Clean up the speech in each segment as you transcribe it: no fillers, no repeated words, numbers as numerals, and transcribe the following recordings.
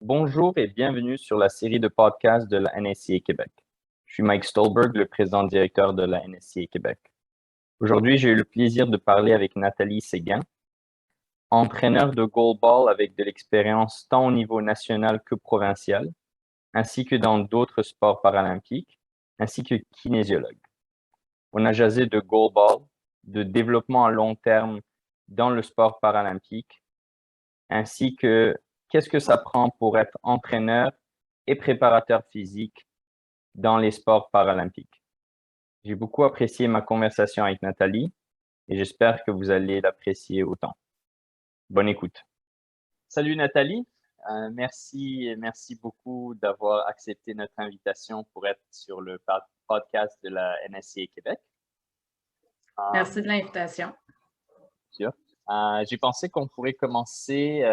Bonjour et bienvenue sur la série de podcasts de la NSCA Québec. Je suis Mike Stolberg, le président-directeur de la NSCA Québec. Aujourd'hui, j'ai eu le plaisir de parler avec Nathalie Séguin, entraîneur de goalball avec de l'expérience tant au niveau national que provincial, ainsi que dans d'autres sports paralympiques, ainsi que kinésiologue. On a jasé de goalball, de développement à long terme dans le sport paralympique, ainsi que qu'est-ce que ça prend pour être entraîneur et préparateur physique dans les sports paralympiques. J'ai beaucoup apprécié ma conversation avec Nathalie et j'espère que vous allez l'apprécier autant. Bonne écoute. Salut Nathalie, merci beaucoup d'avoir accepté notre invitation pour être sur le podcast de la NSCA Québec. Merci de l'invitation. Sûr. J'ai pensé qu'on pourrait commencer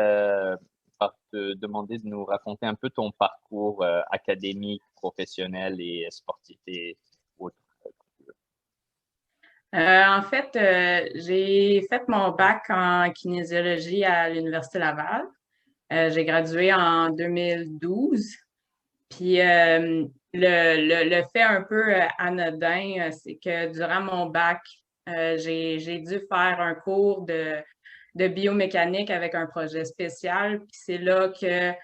par te demander de nous raconter un peu ton parcours académique, professionnel et sportif et autres. En fait, j'ai fait mon bac en kinésiologie à l'Université Laval. J'ai gradué en 2012. Puis le fait un peu anodin, c'est que durant mon bac, j'ai dû faire un cours de biomécanique avec un projet spécial. Puis c'est là que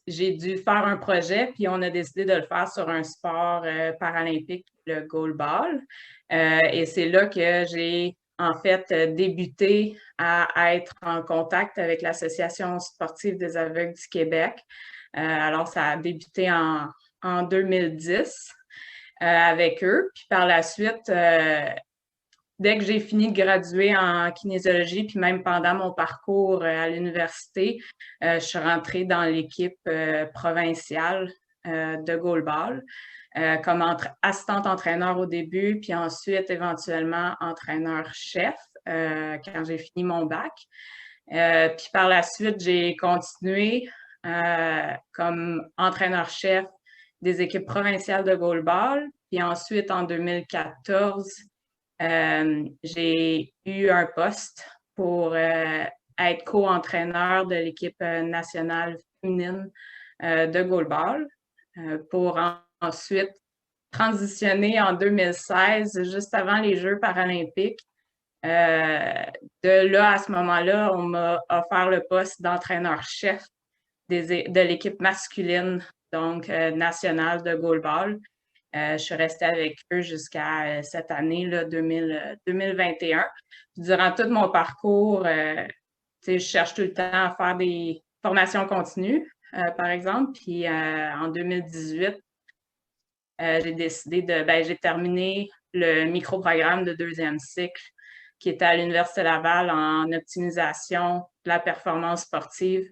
j'ai dû faire un projet, puis on a décidé de le faire sur un sport paralympique, le goalball. Et c'est là que j'ai en fait débuté à être en contact avec l'Association sportive des aveugles du Québec. Alors, ça a débuté en 2010 avec eux. Puis par la suite, dès que j'ai fini de graduer en kinésiologie, puis même pendant mon parcours à l'université, je suis rentrée dans l'équipe provinciale de goalball comme assistante entraîneur au début, puis ensuite éventuellement entraîneur-chef quand j'ai fini mon bac. Puis par la suite, j'ai continué comme entraîneur-chef des équipes provinciales de goalball. Puis ensuite, en 2014, j'ai eu un poste pour être co-entraîneur de l'équipe nationale féminine de goalball pour ensuite transitionner en 2016, juste avant les Jeux paralympiques. De là, à ce moment-là, on m'a offert le poste d'entraîneur-chef de l'équipe masculine, donc nationale de goalball. Je suis restée avec eux jusqu'à cette année, là, 2021. Durant tout mon parcours, je cherche tout le temps à faire des formations continues, par exemple. Puis en 2018, j'ai décidé j'ai terminé le micro-programme de deuxième cycle qui était à l'Université Laval en optimisation de la performance sportive.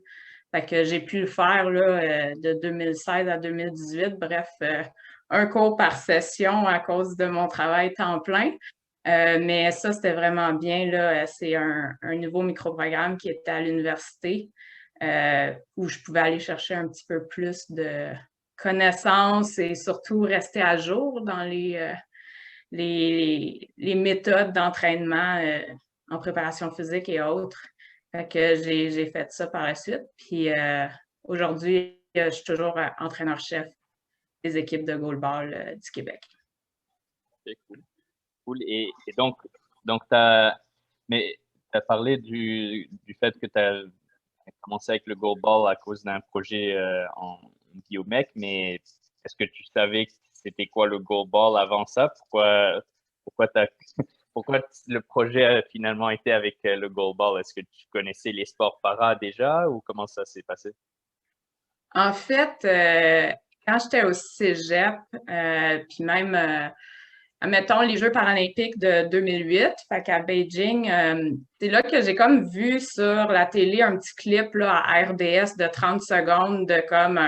Fait que j'ai pu le faire là, de 2016 à 2018. Bref, un cours par session à cause de mon travail temps plein. Mais ça, c'était vraiment bien. Là. C'est un nouveau micro-programme qui était à l'université où je pouvais aller chercher un petit peu plus de connaissances et surtout rester à jour dans les méthodes d'entraînement en préparation physique et autres. Fait que j'ai fait ça par la suite. Puis aujourd'hui, je suis toujours entraîneur-chef des équipes de goalball du Québec. C'est cool. Et donc tu as parlé du fait que tu as commencé avec le goalball à cause d'un projet en biomec, mais est-ce que tu savais c'était quoi le goalball avant ça? Pourquoi le projet a finalement été avec le goalball? Est-ce que tu connaissais les sports para déjà ou comment ça s'est passé? En fait, quand j'étais au cégep, puis même, admettons, les Jeux paralympiques de 2008, fait qu'à Beijing, c'est là que j'ai comme vu sur la télé un petit clip là, à RDS de 30 secondes de comme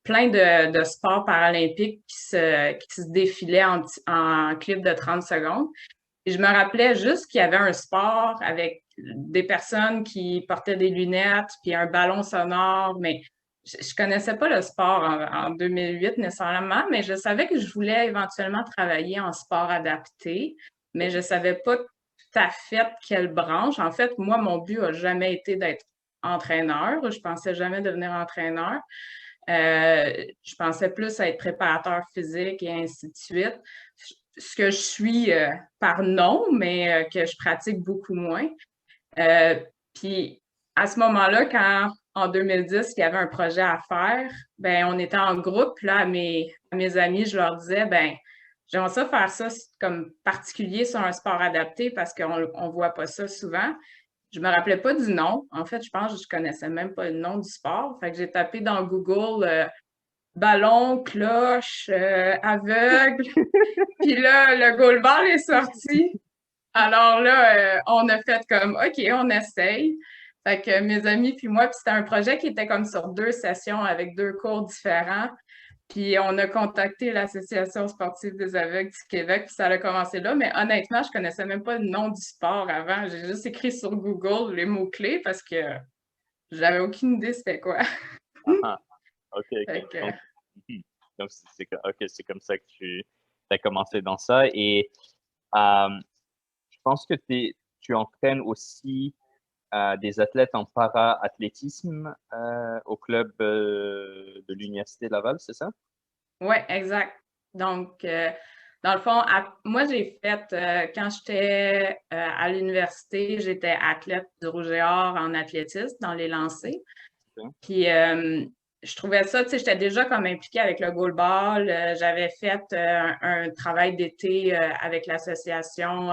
plein de sports paralympiques qui se défilaient en clip de 30 secondes. Et je me rappelais juste qu'il y avait un sport avec des personnes qui portaient des lunettes, puis un ballon sonore, mais je ne connaissais pas le sport en 2008 nécessairement, mais je savais que je voulais éventuellement travailler en sport adapté, mais je ne savais pas tout à fait quelle branche. En fait, moi, mon but n'a jamais été d'être entraîneur. Je pensais jamais devenir entraîneur. Je pensais plus à être préparateur physique et ainsi de suite. Ce que je suis par nom, mais que je pratique beaucoup moins. Puis à ce moment-là, quand en 2010, il y avait un projet à faire, ben on était en groupe, là, à mes amis, je leur disais, ben j'aimerais ça faire ça comme particulier sur un sport adapté parce qu'on ne voit pas ça souvent. Je me rappelais pas du nom. En fait, je pense que je connaissais même pas le nom du sport. Fait que j'ai tapé dans Google ballon, cloche, aveugle. Puis là, le goalball est sorti. Alors là, on a fait comme OK, on essaye. Fait que mes amis puis moi, puis c'était un projet qui était comme sur 2 sessions avec 2 cours différents. Puis on a contacté l'Association sportive des aveugles du Québec, puis ça a commencé là. Mais honnêtement, je connaissais même pas le nom du sport avant. J'ai juste écrit sur Google les mots-clés parce que j'avais aucune idée c'était quoi. Ah, OK, Fait OK. que, Donc, OK, c'est comme ça que tu as commencé dans ça. Et euh, je pense que tu entraînes aussi des athlètes en para-athlétisme au club de l'Université de Laval, c'est ça? ouais, exact. Donc, dans le fond, moi, j'ai fait, quand j'étais à l'université, j'étais athlète du rouge et or en athlétisme dans les lancers. OK. Puis, je trouvais ça, tu sais, j'étais déjà comme impliquée avec le goalball. J'avais fait un travail d'été avec l'Association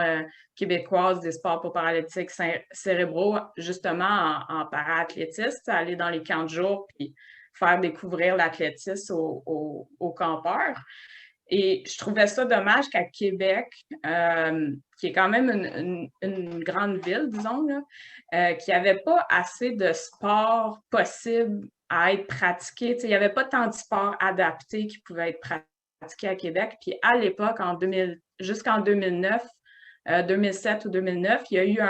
québécoise des sports pour paralytiques cérébraux, justement en para-athlétisme, aller dans les camps de jour puis faire découvrir l'athlétisme aux campeurs. Et je trouvais ça dommage qu'à Québec, qui est quand même une grande ville, disons, là, qu'il n'y avait pas assez de sports possibles à être pratiqués. Il n'y avait pas tant de sports adaptés qui pouvaient être pratiqués à Québec. Puis à l'époque, jusqu'en 2009, 2007 ou 2009, il y a eu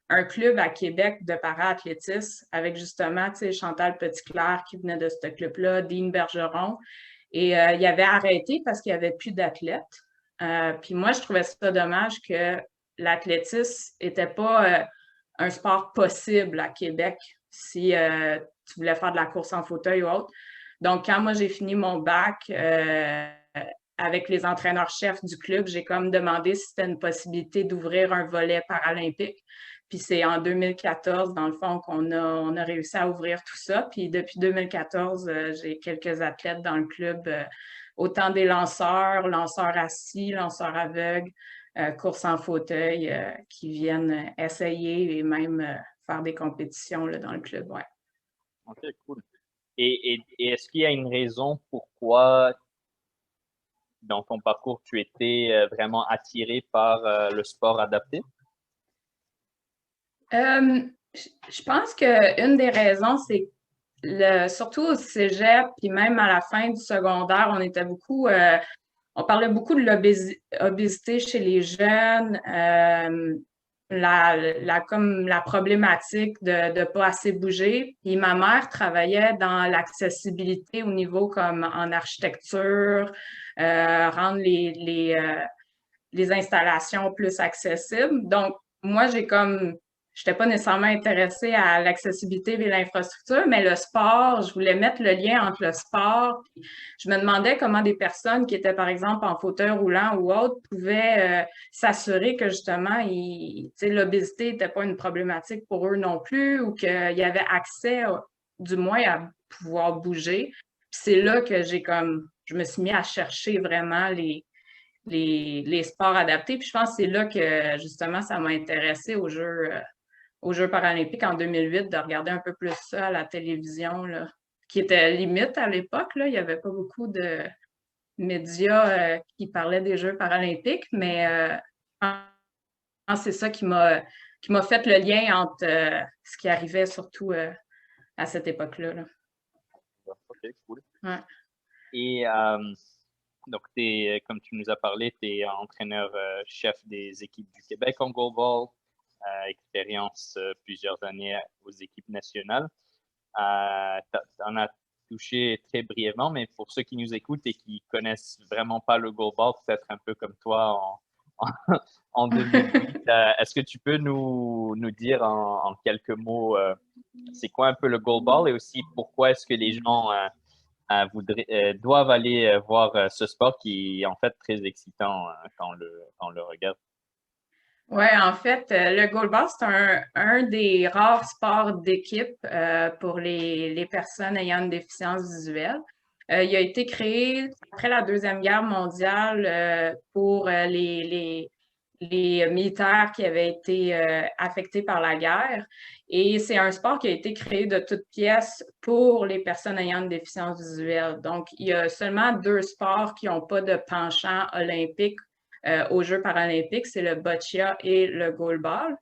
un club à Québec de para-athlétisme avec justement Chantal Petitclerc qui venait de ce club-là, Dean Bergeron. Et il avait arrêté parce qu'il n'y avait plus d'athlètes. Puis moi, je trouvais ça dommage que l'athlétisme n'était pas un sport possible à Québec si tu voulais faire de la course en fauteuil ou autre. Donc, quand moi, j'ai fini mon bac avec les entraîneurs-chefs du club, j'ai comme demandé si c'était une possibilité d'ouvrir un volet paralympique. Puis c'est en 2014, dans le fond, on a réussi à ouvrir tout ça. Puis depuis 2014, j'ai quelques athlètes dans le club, autant des lanceurs, lanceurs assis, lanceurs aveugles, courses en fauteuil, qui viennent essayer et même faire des compétitions là, dans le club. Ouais. OK, cool. Et est-ce qu'il y a une raison pourquoi, dans ton parcours, tu étais vraiment attiré par le sport adapté? Je pense qu'une des raisons, c'est surtout au cégep, puis même à la fin du secondaire, on parlait beaucoup de l'obésité chez les jeunes, comme la problématique de ne pas assez bouger. Puis ma mère travaillait dans l'accessibilité au niveau comme en architecture, rendre les installations plus accessibles. Donc, moi, je n'étais pas nécessairement intéressée à l'accessibilité et l'infrastructure, mais le sport, je voulais mettre le lien entre le sport. Je me demandais comment des personnes qui étaient, par exemple, en fauteuil roulant ou autre, pouvaient s'assurer que justement, l'obésité n'était pas une problématique pour eux non plus ou qu'il y avait accès, du moins, à pouvoir bouger. Puis c'est là que je me suis mis à chercher vraiment les sports adaptés. Puis je pense que c'est là que, justement, ça m'a intéressée aux Jeux paralympiques en 2008, de regarder un peu plus ça à la télévision, là, qui était limite à l'époque. Là. Il n'y avait pas beaucoup de médias qui parlaient des Jeux paralympiques, mais je pense que c'est ça qui m'a fait le lien entre ce qui arrivait surtout à cette époque-là. Là. OK, cool. Ouais. Et donc, comme tu nous as parlé, tu es entraîneur-chef des équipes du Québec en goalball, expérience plusieurs années aux équipes nationales. Tu en as touché très brièvement, mais pour ceux qui nous écoutent et qui connaissent vraiment pas le goalball, peut-être un peu comme toi en 2008. Est-ce que tu peux nous dire en quelques mots c'est quoi un peu le goalball et aussi pourquoi est-ce que les gens doivent aller voir ce sport qui est en fait très excitant quand on le regarde? Oui, en fait, le goalball, c'est un des rares sports d'équipe pour les personnes ayant une déficience visuelle. Il a été créé après la Deuxième Guerre mondiale pour les militaires qui avaient été affectés par la guerre. Et c'est un sport qui a été créé de toutes pièces pour les personnes ayant une déficience visuelle. Donc, il y a seulement deux sports qui n'ont pas de penchant olympique aux Jeux paralympiques, c'est le boccia et le goalball.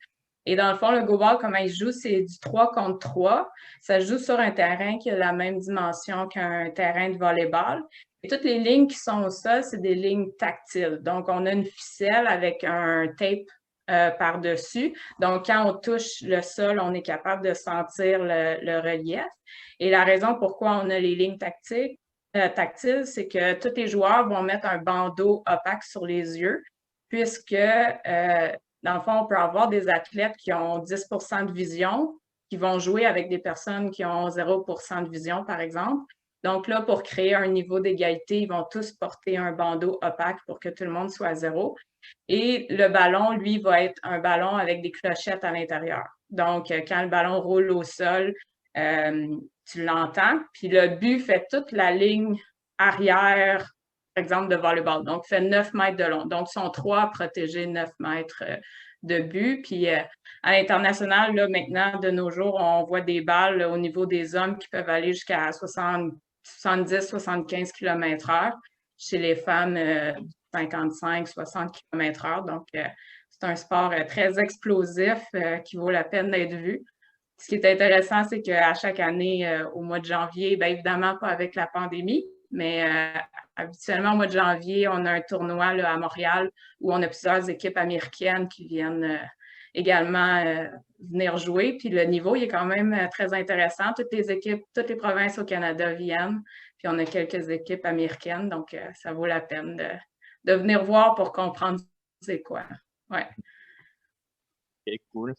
Et dans le fond, le goalball, comment il joue, c'est du 3 contre 3. Ça joue sur un terrain qui a la même dimension qu'un terrain de volleyball. Et toutes les lignes qui sont au sol, c'est des lignes tactiles. Donc, on a une ficelle avec un tape par-dessus. Donc, quand on touche le sol, on est capable de sentir le relief. Et la raison pourquoi on a les lignes tactiles, c'est que tous les joueurs vont mettre un bandeau opaque sur les yeux, puisque dans le fond, on peut avoir des athlètes qui ont 10 de vision, qui vont jouer avec des personnes qui ont 0 de vision, par exemple. Donc là, pour créer un niveau d'égalité, ils vont tous porter un bandeau opaque pour que tout le monde soit à zéro. Et le ballon, lui, va être un ballon avec des clochettes à l'intérieur. Donc, quand le ballon roule au sol, tu l'entends. Puis le but fait toute la ligne arrière, par exemple, de volleyball. Donc, fait 9 mètres de long. Donc, ils sont trois à protéger 9 mètres de but. Puis à l'international, là, maintenant, de nos jours, on voit des balles là, au niveau des hommes qui peuvent aller jusqu'à 70-75 km/h. Chez les femmes, 55-60 km/h. Donc, c'est un sport très explosif qui vaut la peine d'être vu. Ce qui est intéressant, c'est qu'à chaque année, au mois de janvier, bien évidemment pas avec la pandémie, mais habituellement au mois de janvier, on a un tournoi là, à Montréal où on a plusieurs équipes américaines qui viennent également venir jouer. Puis le niveau, il est quand même très intéressant. Toutes les équipes, toutes les provinces au Canada viennent. Puis on a quelques équipes américaines, donc ça vaut la peine de venir voir pour comprendre c'est quoi. Ouais. Ok, cool.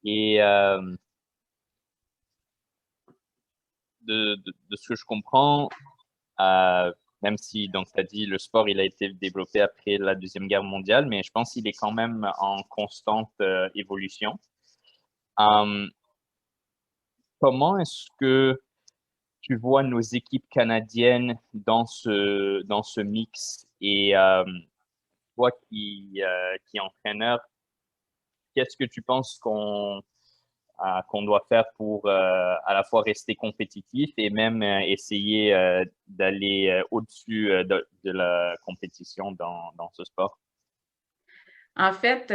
Et de ce que je comprends, même si, donc, tu as dit, le sport, il a été développé après la Deuxième Guerre mondiale, mais je pense qu'il est quand même en constante évolution. Comment est-ce que tu vois nos équipes canadiennes dans ce mix et toi qui est entraîneur, qu'est-ce que tu penses qu'on doit faire pour à la fois rester compétitif et même essayer d'aller au-dessus de la compétition dans ce sport? En fait,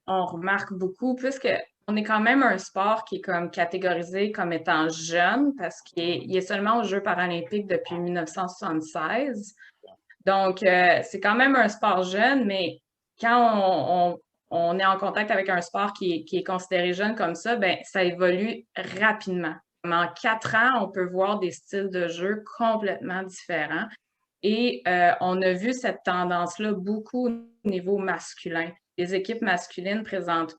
on remarque beaucoup, puisque on est quand même un sport qui est comme catégorisé comme étant jeune, parce qu'il est seulement aux Jeux paralympiques depuis 1976. Donc, c'est quand même un sport jeune, mais quand on est en contact avec un sport qui est considéré jeune comme ça, ben, ça évolue rapidement. En 4 ans, on peut voir des styles de jeu complètement différents. Et on a vu cette tendance-là beaucoup au niveau masculin. Les équipes masculines présentement,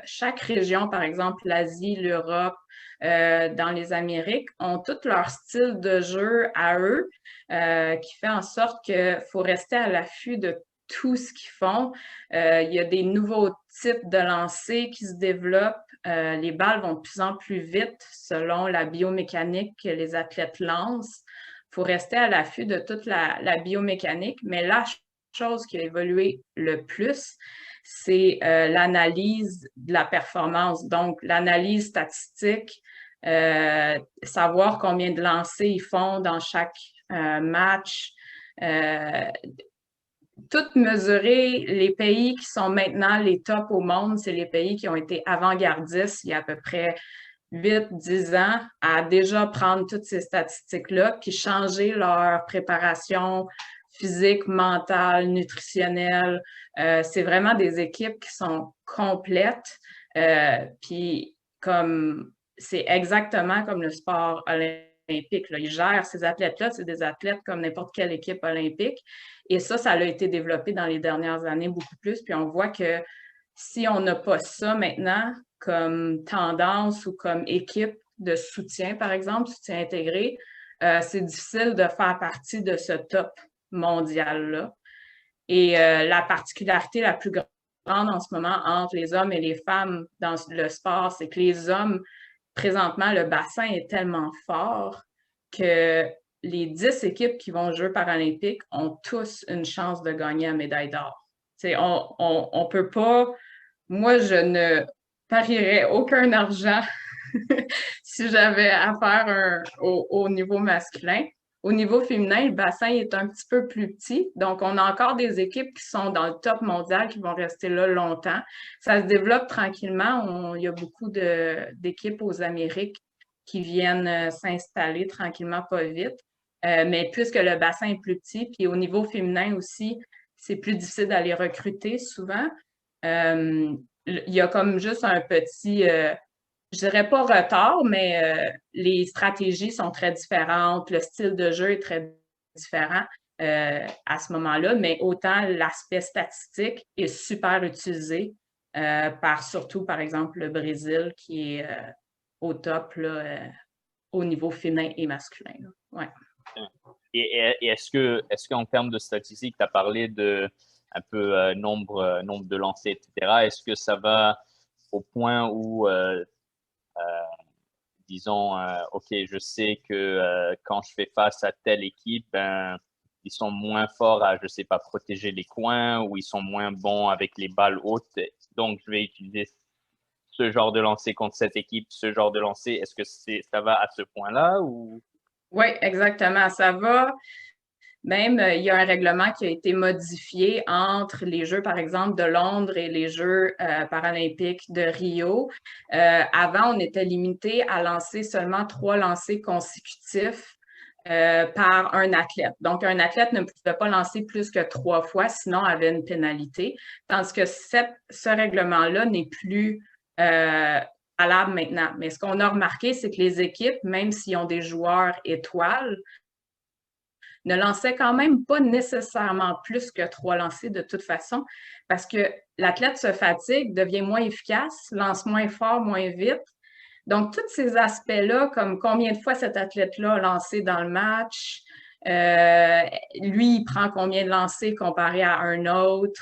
chaque région, par exemple l'Asie, l'Europe, dans les Amériques, ont tout leur style de jeu à eux, qui fait en sorte qu'il faut rester à l'affût de tout ce qu'ils font. Il y a des nouveaux types de lancers qui se développent. Les balles vont de plus en plus vite selon la biomécanique que les athlètes lancent. Il faut rester à l'affût de toute la biomécanique, mais la chose qui a évolué le plus, c'est l'analyse de la performance. Donc, l'analyse statistique, savoir combien de lancers ils font dans chaque match, tout mesurer les pays qui sont maintenant les tops au monde, c'est les pays qui ont été avant-gardistes il y a à peu près 8-10 ans à déjà prendre toutes ces statistiques-là, puis changer leur préparation physique, mentale, nutritionnelle. C'est vraiment des équipes qui sont complètes. Puis comme c'est exactement comme le sport olympique. olympique, là. Ils gèrent ces athlètes-là, c'est des athlètes comme n'importe quelle équipe olympique. Et ça a été développé dans les dernières années beaucoup plus. Puis on voit que si on n'a pas ça maintenant comme tendance ou comme équipe de soutien, par exemple, soutien intégré, c'est difficile de faire partie de ce top mondial-là. Et la particularité la plus grande en ce moment entre les hommes et les femmes dans le sport, c'est que les hommes, présentement, le bassin est tellement fort que les 10 équipes qui vont aux Jeux paralympiques ont tous une chance de gagner la médaille d'or. On peut pas, moi, je ne parierais aucun argent si j'avais à faire au niveau masculin. Au niveau féminin, le bassin est un petit peu plus petit. Donc, on a encore des équipes qui sont dans le top mondial qui vont rester là longtemps. Ça se développe tranquillement. Il y a beaucoup d'équipes aux Amériques qui viennent s'installer tranquillement, pas vite. Mais puisque le bassin est plus petit, puis au niveau féminin aussi, c'est plus difficile d'aller recruter souvent. Il y a comme juste un petit je dirais pas retard, mais les stratégies sont très différentes, le style de jeu est très différent à ce moment-là, mais autant l'aspect statistique est super utilisé par surtout, par exemple, le Brésil qui est au top là, au niveau féminin et masculin. Ouais. Et est-ce qu'en termes de statistiques, tu as parlé de un peu nombre de lancers, etc. Est-ce que ça va au point où disons, OK, je sais que quand je fais face à telle équipe, ben, ils sont moins forts à, je sais pas, protéger les coins ou ils sont moins bons avec les balles hautes. Donc, je vais utiliser ce genre de lancer contre cette équipe, ce genre de lancer. Est-ce que ça va à ce point-là ou? Oui, exactement. Ça va. Même, il y a un règlement qui a été modifié entre les Jeux, par exemple, de Londres et les Jeux paralympiques de Rio. Avant, on était limité à lancer seulement 3 lancers consécutifs par un athlète. Donc, un athlète ne pouvait pas lancer plus que 3 fois, sinon avait une pénalité. Tandis que ce règlement-là n'est plus valable maintenant. Mais ce qu'on a remarqué, c'est que les équipes, même s'ils ont des joueurs étoiles, ne lançait quand même pas nécessairement plus que 3 lancers de toute façon, parce que l'athlète se fatigue, devient moins efficace, lance moins fort, moins vite. Donc, tous ces aspects-là, comme combien de fois cet athlète-là a lancé dans le match, lui, il prend combien de lancers comparé à un autre,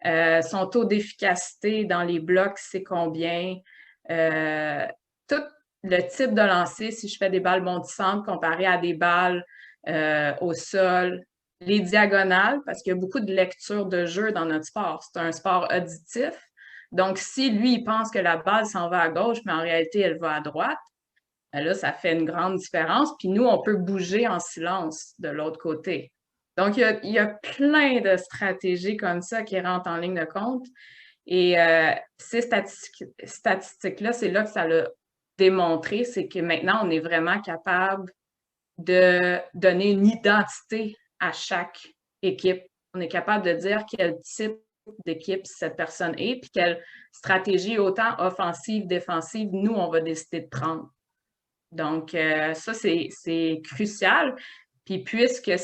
son taux d'efficacité dans les blocs, c'est combien, tout le type de lancer, si je fais des balles bondissantes comparé à des balles au sol, les diagonales, parce qu'il y a beaucoup de lecture de jeu dans notre sport. C'est un sport auditif. Donc, si lui, il pense que la balle s'en va à gauche, mais en réalité, elle va à droite, ben là, ça fait une grande différence. Puis nous, on peut bouger en silence de l'autre côté. Donc, il y a plein de stratégies comme ça qui rentrent en ligne de compte. Et ces statistiques-là, c'est là que ça l'a démontré, c'est que maintenant, on est vraiment capable de donner une identité à chaque équipe. On est capable de dire quel type d'équipe cette personne est, puis quelle stratégie, autant offensive, défensive, nous, on va décider de prendre. Donc, ça, c'est crucial. Puis puisque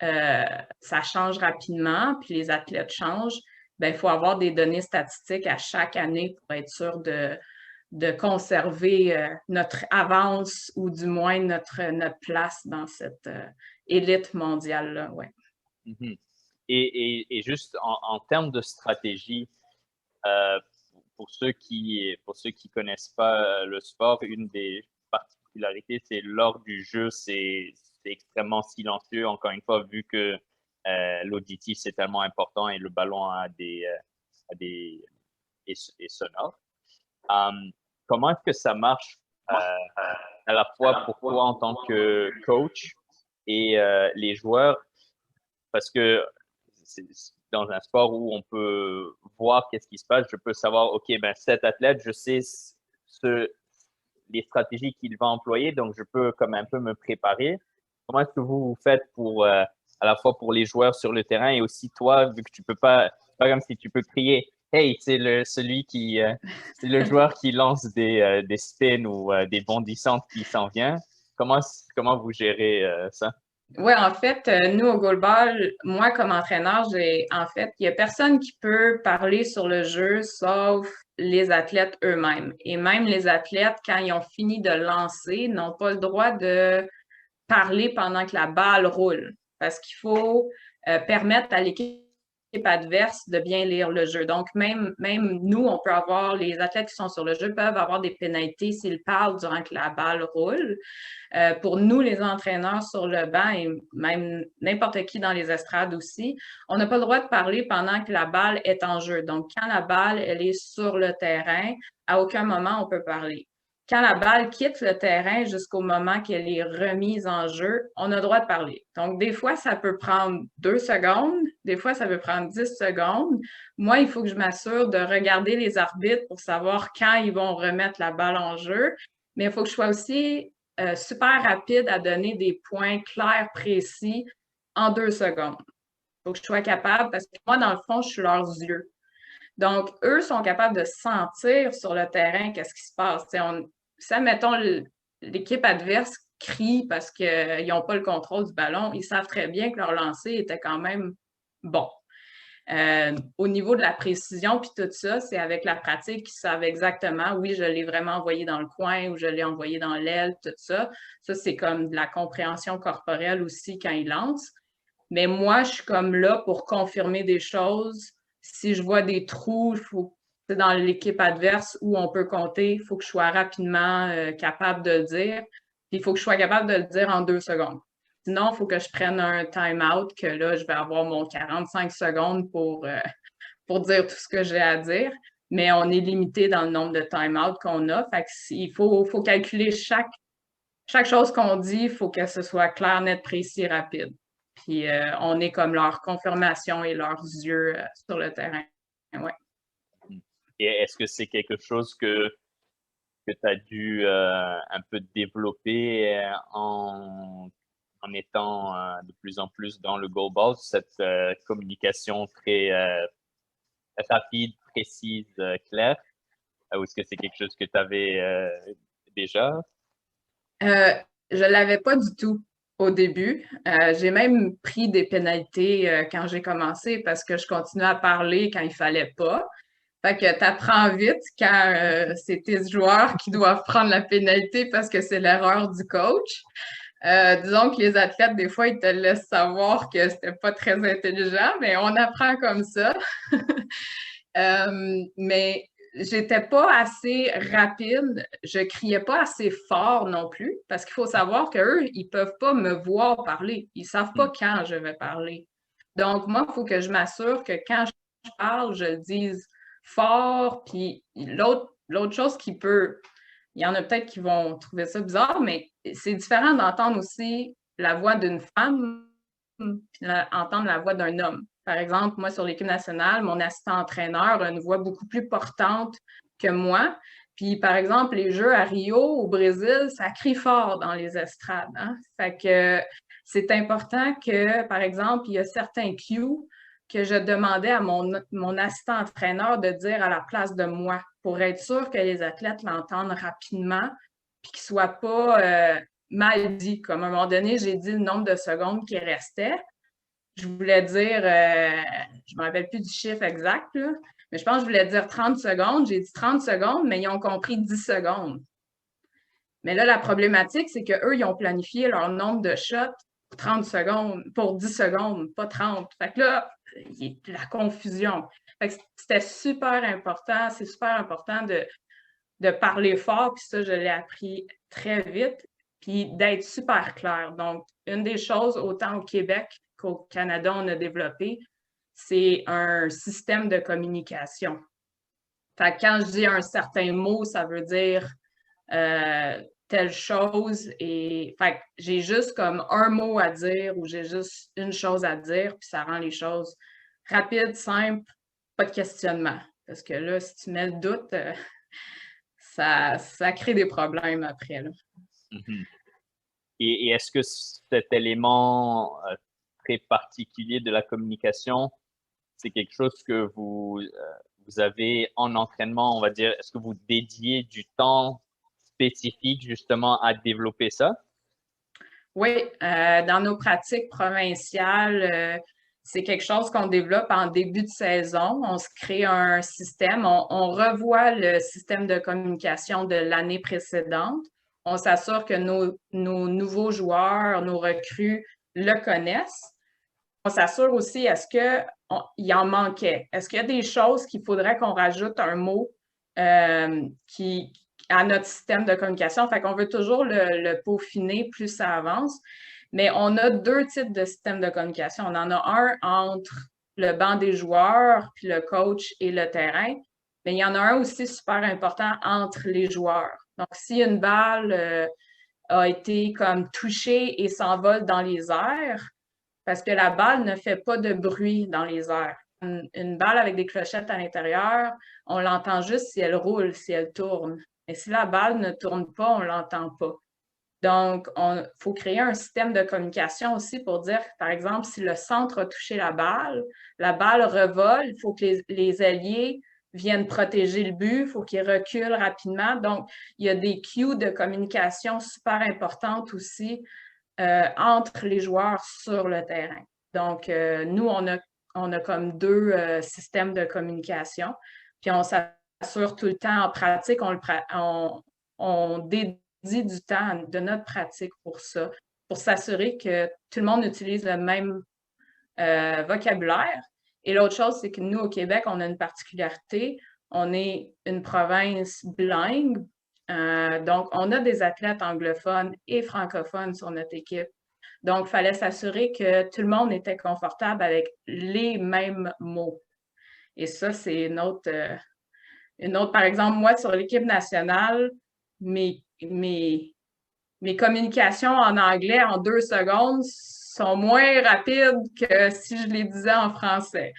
ça change rapidement, puis les athlètes changent, ben, il faut avoir des données statistiques à chaque année pour être sûr de conserver notre avance ou du moins notre place dans cette élite mondiale-là. Ouais. Mm-hmm. Et juste en termes de stratégie, euh, pour ceux qui connaissent pas le sport, une des particularités, c'est lors du jeu, c'est extrêmement silencieux. Encore une fois, vu que l'auditif c'est tellement important et le ballon est sonore. Comment est-ce que ça marche à la fois pour toi en tant que coach et les joueurs? Parce que c'est dans un sport où on peut voir qu'est-ce qui se passe, je peux savoir, OK, ben cet athlète, je sais les stratégies qu'il va employer, donc je peux comme un peu me préparer. Comment est-ce que vous faites pour à la fois pour les joueurs sur le terrain et aussi toi, vu que tu peux pas, c'est pas comme si tu peux crier, hey, c'est c'est le joueur qui lance des spins ou des bondissantes qui s'en vient. comment vous gérez ça? Oui, en fait, nous, au goalball, moi, comme entraîneur, il n'y a personne qui peut parler sur le jeu sauf les athlètes eux-mêmes. Et même les athlètes, quand ils ont fini de lancer, n'ont pas le droit de parler pendant que la balle roule. Parce qu'il faut permettre à l'équipe adverse de bien lire le jeu. Donc, même nous, on peut avoir, les athlètes qui sont sur le jeu peuvent avoir des pénalités s'ils parlent durant que la balle roule. Pour nous, les entraîneurs sur le banc et même n'importe qui dans les estrades aussi, on n'a pas le droit de parler pendant que la balle est en jeu. Donc, quand la balle, elle est sur le terrain, à aucun moment on peut parler. Quand la balle quitte le terrain jusqu'au moment qu'elle est remise en jeu, on a le droit de parler. Donc, des fois, ça peut prendre 2 secondes, des fois, ça peut prendre 10 secondes. Moi, il faut que je m'assure de regarder les arbitres pour savoir quand ils vont remettre la balle en jeu. Mais il faut que je sois aussi super rapide à donner des points clairs, précis en 2 secondes. Il faut que je sois capable, parce que moi, dans le fond, je suis leurs yeux. Donc, eux sont capables de sentir sur le terrain qu'est-ce qui se passe. Ça, mettons, l'équipe adverse crie parce qu'ils n'ont pas le contrôle du ballon, ils savent très bien que leur lancer était quand même bon. Au niveau de la précision, puis tout ça, c'est avec la pratique qu'ils savent exactement, oui, je l'ai vraiment envoyé dans le coin ou je l'ai envoyé dans l'aile, tout ça. Ça, c'est comme de la compréhension corporelle aussi quand ils lancent. Mais moi, je suis comme là pour confirmer des choses. Si je vois des trous, il faut dans l'équipe adverse où on peut compter, il faut que je sois rapidement capable de le dire. Puis il faut que je sois capable de le dire en 2 secondes. Sinon, il faut que je prenne un time-out, que là, je vais avoir mon 45 secondes pour dire tout ce que j'ai à dire. Mais on est limité dans le nombre de time-out qu'on a. Fait il faut calculer chaque chose qu'on dit, il faut que ce soit clair, net, précis, rapide. Puis on est comme leur confirmation et leurs yeux sur le terrain. Ouais. Et est-ce que c'est quelque chose que tu as dû un peu développer en étant de plus en plus dans le goalball, cette communication très rapide, précise, claire? Ou est-ce que c'est quelque chose que tu avais déjà? Je ne l'avais pas du tout au début. J'ai même pris des pénalités quand j'ai commencé parce que je continuais à parler quand il ne fallait pas. Fait que tu apprends vite quand c'est tes joueurs qui doivent prendre la pénalité parce que c'est l'erreur du coach. Disons que les athlètes, des fois, ils te laissent savoir que c'était pas très intelligent, mais on apprend comme ça. Mais j'étais pas assez rapide, je criais pas assez fort non plus, parce qu'il faut savoir qu'eux, ils peuvent pas me voir parler. Ils savent pas quand je vais parler. Donc, moi, il faut que je m'assure que quand je parle, je le dise fort. Puis l'autre chose qui peut, il y en a peut-être qui vont trouver ça bizarre, mais c'est différent d'entendre aussi la voix d'une femme puis entendre la voix d'un homme. Par exemple, moi, sur l'équipe nationale, mon assistant-entraîneur a une voix beaucoup plus portante que moi. Puis, par exemple, les Jeux à Rio, au Brésil, ça crie fort dans les estrades. Hein? Fait que c'est important que, par exemple, il y a certains cues que je demandais à mon assistant-entraîneur de dire à la place de moi pour être sûr que les athlètes l'entendent rapidement puis qu'ils ne soient pas mal dit. Comme à un moment donné, j'ai dit le nombre de secondes qui restait. Je voulais dire, je ne me rappelle plus du chiffre exact, là, mais je pense que je voulais dire 30 secondes. J'ai dit 30 secondes, mais ils ont compris 10 secondes. Mais là, la problématique, c'est qu'eux, ils ont planifié leur nombre de shots pour 30 secondes, pour 10 secondes, pas 30. Fait que là, il y a la confusion. Fait que c'était super important, c'est super important de parler fort, puis ça, je l'ai appris très vite, puis d'être super clair. Donc, une des choses, autant au Québec qu'au Canada, on a développé, c'est un système de communication. Fait que quand je dis un certain mot, ça veut dire telle chose. Et fait que j'ai juste comme un mot à dire ou j'ai juste une chose à dire, puis ça rend les choses rapides, simples, pas de questionnement. Parce que là, si tu mets le doute, ça crée des problèmes après. Là. Mm-hmm. Et est-ce que cet élément très particulier de la communication, c'est quelque chose que vous avez en entraînement, on va dire, est-ce que vous dédiez du temps spécifique justement à développer ça? Oui, dans nos pratiques provinciales, c'est quelque chose qu'on développe en début de saison. On se crée un système, on revoit le système de communication de l'année précédente. On s'assure que nos nouveaux joueurs, nos recrues le connaissent. On s'assure aussi, est-ce qu'il en manquait? Est-ce qu'il y a des choses qu'il faudrait qu'on rajoute un mot à notre système de communication? Fait qu'on veut toujours le peaufiner plus ça avance. Mais on a deux types de systèmes de communication. On en a un entre le banc des joueurs, puis le coach et le terrain. Mais il y en a un aussi super important entre les joueurs. Donc, si une balle a été comme touchée et s'envole dans les airs, parce que la balle ne fait pas de bruit dans les airs. Une balle avec des clochettes à l'intérieur, on l'entend juste si elle roule, si elle tourne. Mais si la balle ne tourne pas, on ne l'entend pas. Donc, il faut créer un système de communication aussi pour dire, par exemple, si le centre a touché la balle revole, il faut que les alliés viennent protéger le but, il faut qu'ils reculent rapidement. Donc, il y a des cues de communication super importantes aussi entre les joueurs sur le terrain. Donc, nous, on a comme deux systèmes de communication, puis on s'assure tout le temps en pratique, on dédie du temps de notre pratique pour ça, pour s'assurer que tout le monde utilise le même vocabulaire. Et l'autre chose, c'est que nous, au Québec, on a une particularité. On est une province bilingue. Donc, on a des athlètes anglophones et francophones sur notre équipe. Donc, il fallait s'assurer que tout le monde était confortable avec les mêmes mots. Et ça, c'est une autre, par exemple, moi, sur l'équipe nationale, mes communications en anglais en 2 secondes sont moins rapides que si je les disais en français.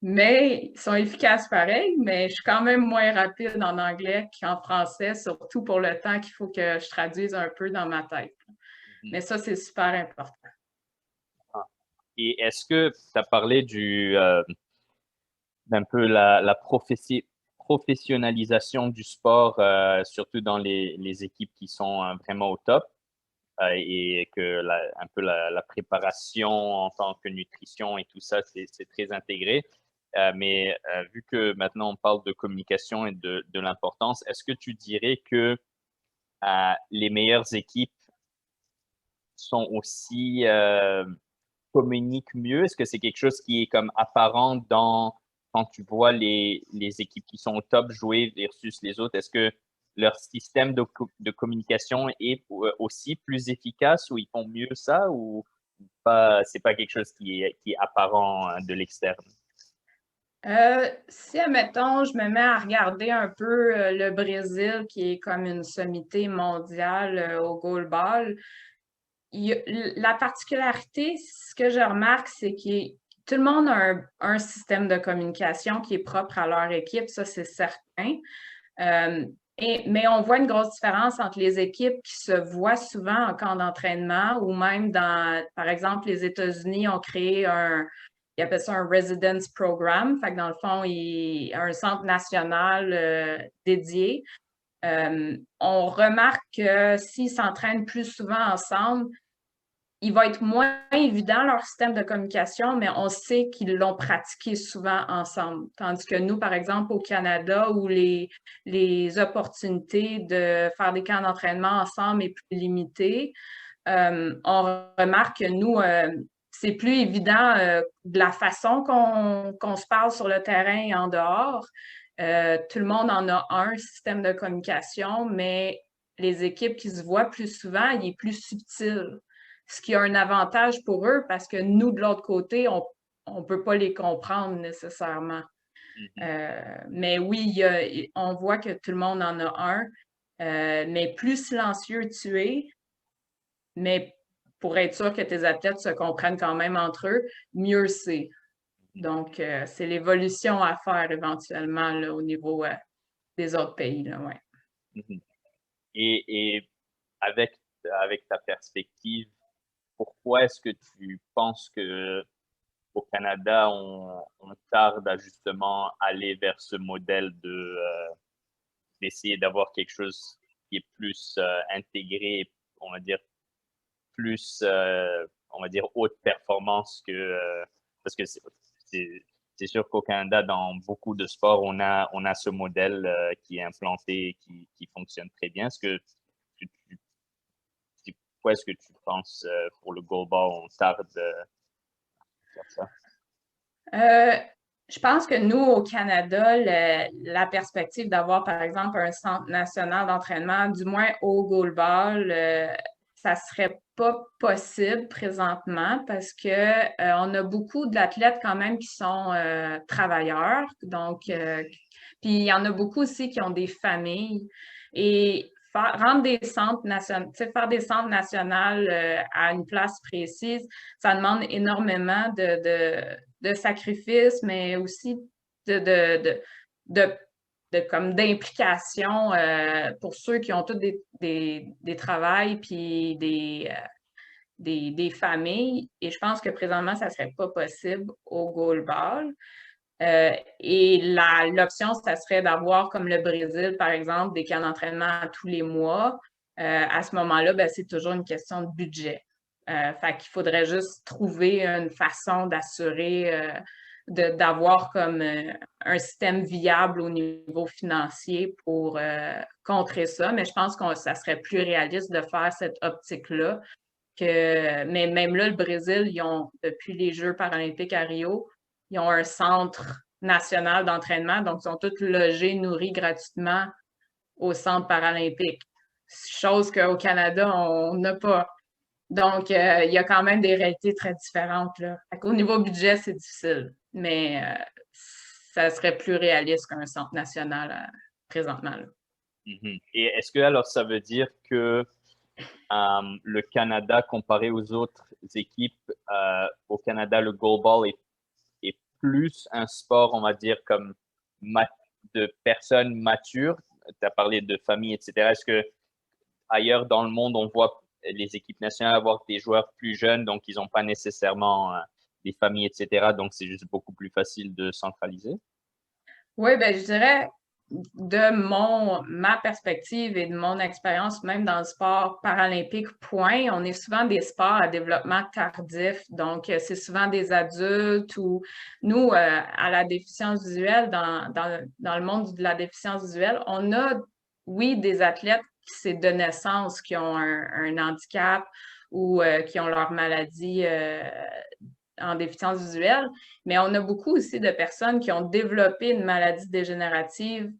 Mais ils sont efficaces pareil, mais je suis quand même moins rapide en anglais qu'en français, surtout pour le temps qu'il faut que je traduise un peu dans ma tête. Mais ça, c'est super important. Et est-ce que tu as parlé d'un peu la professionnalisation du sport, surtout dans les équipes qui sont vraiment au top, et que un peu la préparation en tant que nutrition et tout ça, c'est très intégré. Mais vu que maintenant on parle de communication et de l'importance, est-ce que tu dirais que les meilleures équipes sont aussi communiquent mieux? Est-ce que c'est quelque chose qui est comme apparent quand tu vois les équipes qui sont au top jouer versus les autres? Est-ce que leur système de communication est aussi plus efficace ou ils font mieux ça ou pas? C'est pas quelque chose qui est apparent de l'externe? Si, admettons, je me mets à regarder un peu le Brésil, qui est comme une sommité mondiale au goalball, la particularité, ce que je remarque, c'est que tout le monde a un système de communication qui est propre à leur équipe, ça c'est certain. Mais on voit une grosse différence entre les équipes qui se voient souvent en camp d'entraînement ou même par exemple, les États-Unis ont créé ils appellent ça un residence program. Fait que dans le fond, il y a un centre national dédié. On remarque que s'ils s'entraînent plus souvent ensemble, il va être moins évident leur système de communication, mais on sait qu'ils l'ont pratiqué souvent ensemble. Tandis que nous, par exemple, au Canada, où les opportunités de faire des camps d'entraînement ensemble est plus limitées, on remarque que nous, c'est plus évident de la façon qu'on se parle sur le terrain et en dehors. Tout le monde en a un système de communication, mais les équipes qui se voient plus souvent, il est plus subtil. Ce qui a un avantage pour eux parce que nous, de l'autre côté, on ne peut pas les comprendre nécessairement. Mais oui, on voit que tout le monde en a un. Mais plus silencieux tu es, mais pour être sûr que tes athlètes se comprennent quand même entre eux, mieux c'est. Donc, c'est l'évolution à faire éventuellement là, au niveau des autres pays. Là, ouais. Et avec ta perspective, pourquoi est-ce que tu penses que au Canada, on tarde à justement aller vers ce modèle d'essayer d'avoir quelque chose qui est plus intégré, on va dire, plus, on va dire, haute performance parce que c'est sûr qu'au Canada, dans beaucoup de sports, on a ce modèle qui est implanté et qui fonctionne très bien. Quoi est-ce que tu penses pour le goalball, on tarde à faire ça? Je pense que nous, au Canada, la perspective d'avoir, par exemple, un centre national d'entraînement, du moins au goalball, ça serait pas possible présentement parce que on a beaucoup d'athlètes quand même qui sont travailleurs. Donc, puis il y en a beaucoup aussi qui ont des familles. Et rendre des centres nationaux, faire des centres nationaux à une place précise, ça demande énormément de sacrifices, mais aussi de, de, de, de comme d'implication pour ceux qui ont tous des travails puis des familles. Et je pense que présentement, ça ne serait pas possible au goalball. Et l'option, ça serait d'avoir, comme le Brésil, par exemple, des camps d'entraînement tous les mois. À ce moment-là, ben, c'est toujours une question de budget. Fait qu'il faudrait juste trouver une façon d'assurer, d'avoir comme un système viable au niveau financier pour contrer ça. Mais je pense que ça serait plus réaliste de faire cette optique-là. Mais même là, le Brésil, ils ont, depuis les Jeux paralympiques à Rio, ils ont un centre national d'entraînement, donc ils sont tous logés, nourris gratuitement au centre paralympique. Chose qu'au Canada, on n'a pas. Donc, il y a quand même des réalités très différentes, là. Au niveau budget, c'est difficile, mais ça serait plus réaliste qu'un centre national présentement, là. Et est-ce que alors ça veut dire que le Canada, comparé aux autres équipes, au Canada, le goalball est plus un sport, on va dire, comme de personnes matures? Tu as parlé de famille, etc. Est-ce que ailleurs dans le monde, on voit les équipes nationales avoir des joueurs plus jeunes, donc ils n'ont pas nécessairement des familles, etc. Donc c'est juste beaucoup plus facile de centraliser? Oui, ben je dirais de ma perspective et de mon expérience, même dans le sport paralympique, point, on est souvent des sports à développement tardif. Donc, c'est souvent des adultes ou nous, à la déficience visuelle, dans le monde de la déficience visuelle, on a, oui, des athlètes qui, c'est de naissance, qui ont un handicap ou qui ont leur maladie en déficience visuelle, mais on a beaucoup aussi de personnes qui ont développé une maladie dégénérative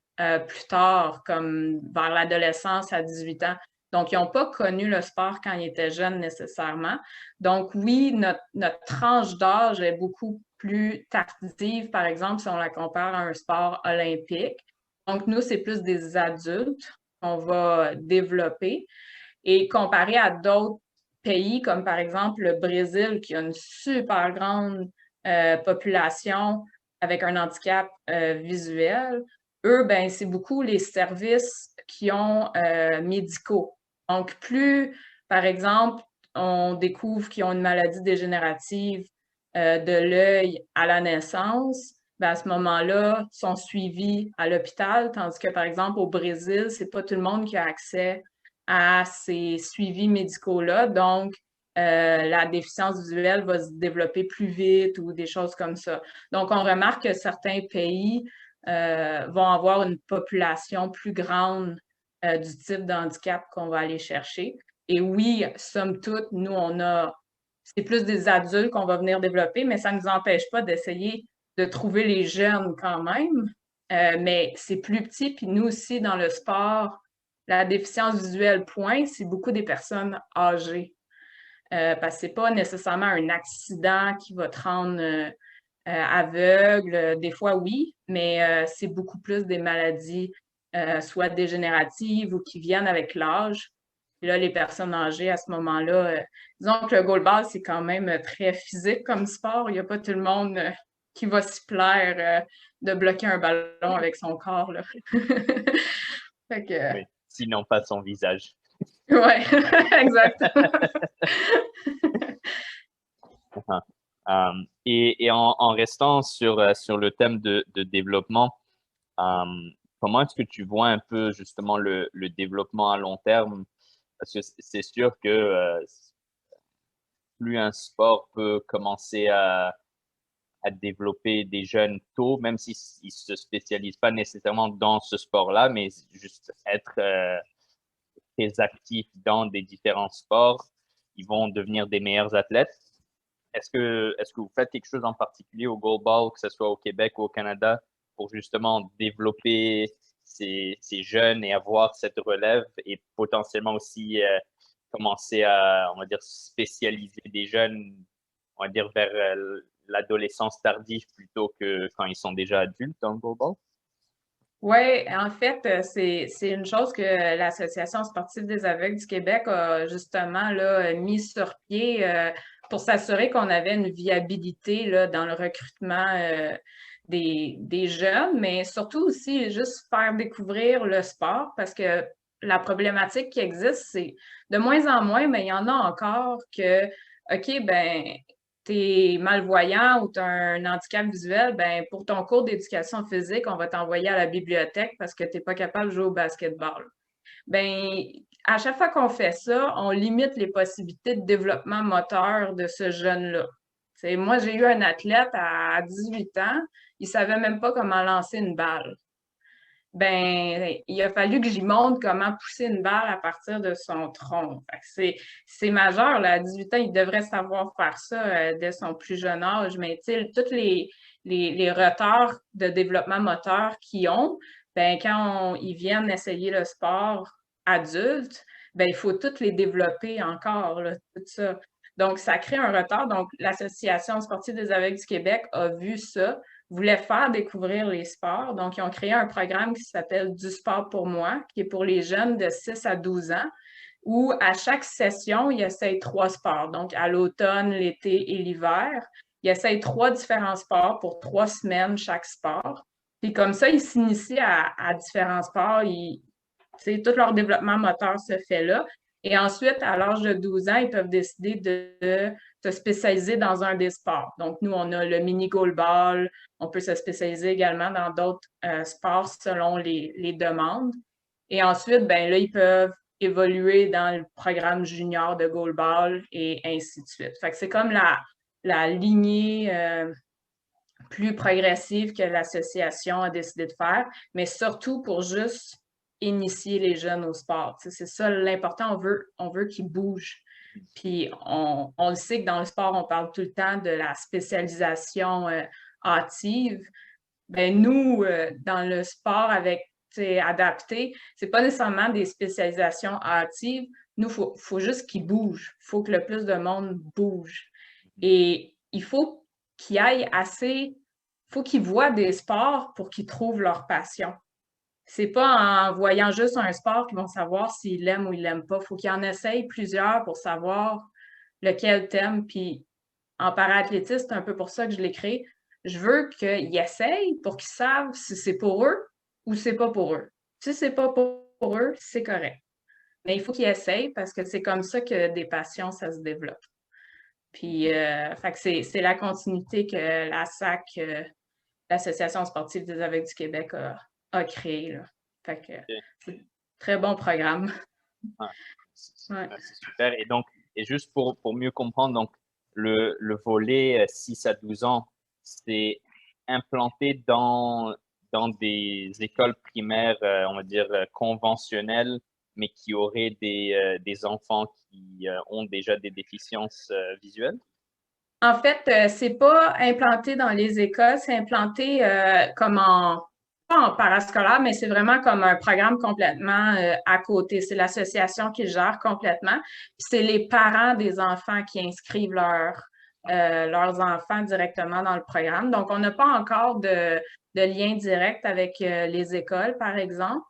plus tard, comme vers l'adolescence à 18 ans. Donc, ils n'ont pas connu le sport quand ils étaient jeunes nécessairement. Donc, oui, notre tranche d'âge est beaucoup plus tardive, par exemple, si on la compare à un sport olympique. Donc, nous, c'est plus des adultes qu'on va développer. Et comparé à d'autres pays, comme par exemple le Brésil, qui a une super grande population avec un handicap visuel, eux, ben, c'est beaucoup les services qui ont médicaux. Donc, plus, par exemple, on découvre qu'ils ont une maladie dégénérative de l'œil à la naissance, ben à ce moment-là, ils sont suivis à l'hôpital, tandis que, par exemple, au Brésil, c'est pas tout le monde qui a accès à ces suivis médicaux-là. Donc, la déficience visuelle va se développer plus vite ou des choses comme ça. Donc, on remarque que certains pays vont avoir une population plus grande du type d'handicap qu'on va aller chercher. Et oui, somme toute, nous, c'est plus des adultes qu'on va venir développer, mais ça ne nous empêche pas d'essayer de trouver les jeunes quand même. Mais c'est plus petit, puis nous aussi, dans le sport, la déficience visuelle, point, c'est beaucoup des personnes âgées. Parce que c'est pas nécessairement un accident qui va te rendre aveugle. Des fois, oui, mais c'est beaucoup plus des maladies soit dégénératives ou qui viennent avec l'âge. Puis là, les personnes âgées, à ce moment-là, disons que le goalball, c'est quand même très physique comme sport. Il n'y a pas tout le monde qui va s'y plaire de bloquer un ballon avec son corps, là. Fait que, Oui, sinon pas son visage. ouais, exact. Et en restant sur le thème de développement, comment est-ce que tu vois un peu justement le développement à long terme? Parce que c'est sûr que plus un sport peut commencer à développer des jeunes tôt, même s'ils ne se spécialisent pas nécessairement dans ce sport-là, mais juste être très actifs dans des différents sports, ils vont devenir des meilleurs athlètes. Est-ce que vous faites quelque chose en particulier au goalball, que ce soit au Québec ou au Canada, pour justement développer ces jeunes et avoir cette relève et potentiellement aussi commencer à, on va dire, spécialiser des jeunes, on va dire, vers l'adolescence tardive plutôt que quand ils sont déjà adultes dans le goalball? Oui, en fait, c'est une chose que l'Association sportive des aveugles du Québec a justement là, mis sur pied pour s'assurer qu'on avait une viabilité là, dans le recrutement des jeunes, mais surtout aussi juste faire découvrir le sport parce que la problématique qui existe, c'est de moins en moins, mais il y en a encore que, OK, ben tu es malvoyant ou tu as un handicap visuel, ben pour ton cours d'éducation physique, on va t'envoyer à la bibliothèque parce que tu n'es pas capable de jouer au basketball. Ben, à chaque fois qu'on fait ça, on limite les possibilités de développement moteur de ce jeune-là. Moi, j'ai eu un athlète à 18 ans, il ne savait même pas comment lancer une balle. Ben, il a fallu que j'y montre comment pousser une balle à partir de son tronc. C'est majeur, là. À 18 ans, il devrait savoir faire ça dès son plus jeune âge, mais tous les retards de développement moteur qu'ils ont, ben, quand ils viennent essayer le sport adulte, ben, il faut toutes les développer encore, là, tout ça. Donc, ça crée un retard. Donc, l'Association sportive des aveugles du Québec a vu ça, voulait faire découvrir les sports. Donc, ils ont créé un programme qui s'appelle Du sport pour moi, qui est pour les jeunes de 6 à 12 ans, où à chaque session, ils essayent 3 sports. Donc, à l'automne, l'été et l'hiver, ils essayent 3 différents sports pour 3 semaines chaque sport. Puis comme ça, ils s'initient à différents sports. Tout leur développement moteur se fait là. Et ensuite, à l'âge de 12 ans, ils peuvent décider de se spécialiser dans un des sports. Donc, nous, on a le mini goalball. On peut se spécialiser également dans d'autres sports selon les demandes. Et ensuite, ben là, ils peuvent évoluer dans le programme junior de goalball et ainsi de suite. Fait que c'est comme la lignée plus progressive que l'association a décidé de faire, mais surtout pour juste initier les jeunes au sport. C'est ça l'important, on veut qu'ils bougent. Puis on le sait que dans le sport, on parle tout le temps de la spécialisation hâtive. Ben nous, dans le sport avec adapté, c'est pas nécessairement des spécialisations hâtives. Nous, faut juste qu'ils bougent. Il faut que le plus de monde bouge. Et il faut qu'ils aillent assez, faut qu'ils voient des sports pour qu'ils trouvent leur passion. C'est pas en voyant juste un sport qu'ils vont savoir s'ils l'aiment ou ils l'aiment pas. Il faut qu'ils en essayent plusieurs pour savoir lequel t'aimes. Puis en paraathlétisme, c'est un peu pour ça que je l'ai créé. Je veux qu'ils essayent pour qu'ils savent si c'est pour eux ou c'est pas pour eux. Si c'est pas pour eux, c'est correct. Mais il faut qu'ils essayent parce que c'est comme ça que des passions, ça se développe. Puis, fait que c'est la continuité que la SAC, l'Association sportive des aveugles du Québec, a créée, là. Fait que c'est un très bon programme. Ah, Ouais. c'est super. Et donc, et juste pour mieux comprendre, donc, le volet 6 à 12 ans, c'est implanté dans des écoles primaires, on va dire, conventionnelles, mais qui auraient des enfants qui ont déjà des déficiences visuelles? En fait, c'est pas implanté dans les écoles, c'est implanté comme pas en parascolaire, mais c'est vraiment comme un programme complètement à côté. C'est l'association qui le gère complètement. Puis c'est les parents des enfants qui inscrivent leurs enfants directement dans le programme. Donc, on n'a pas encore de lien direct avec les écoles, par exemple.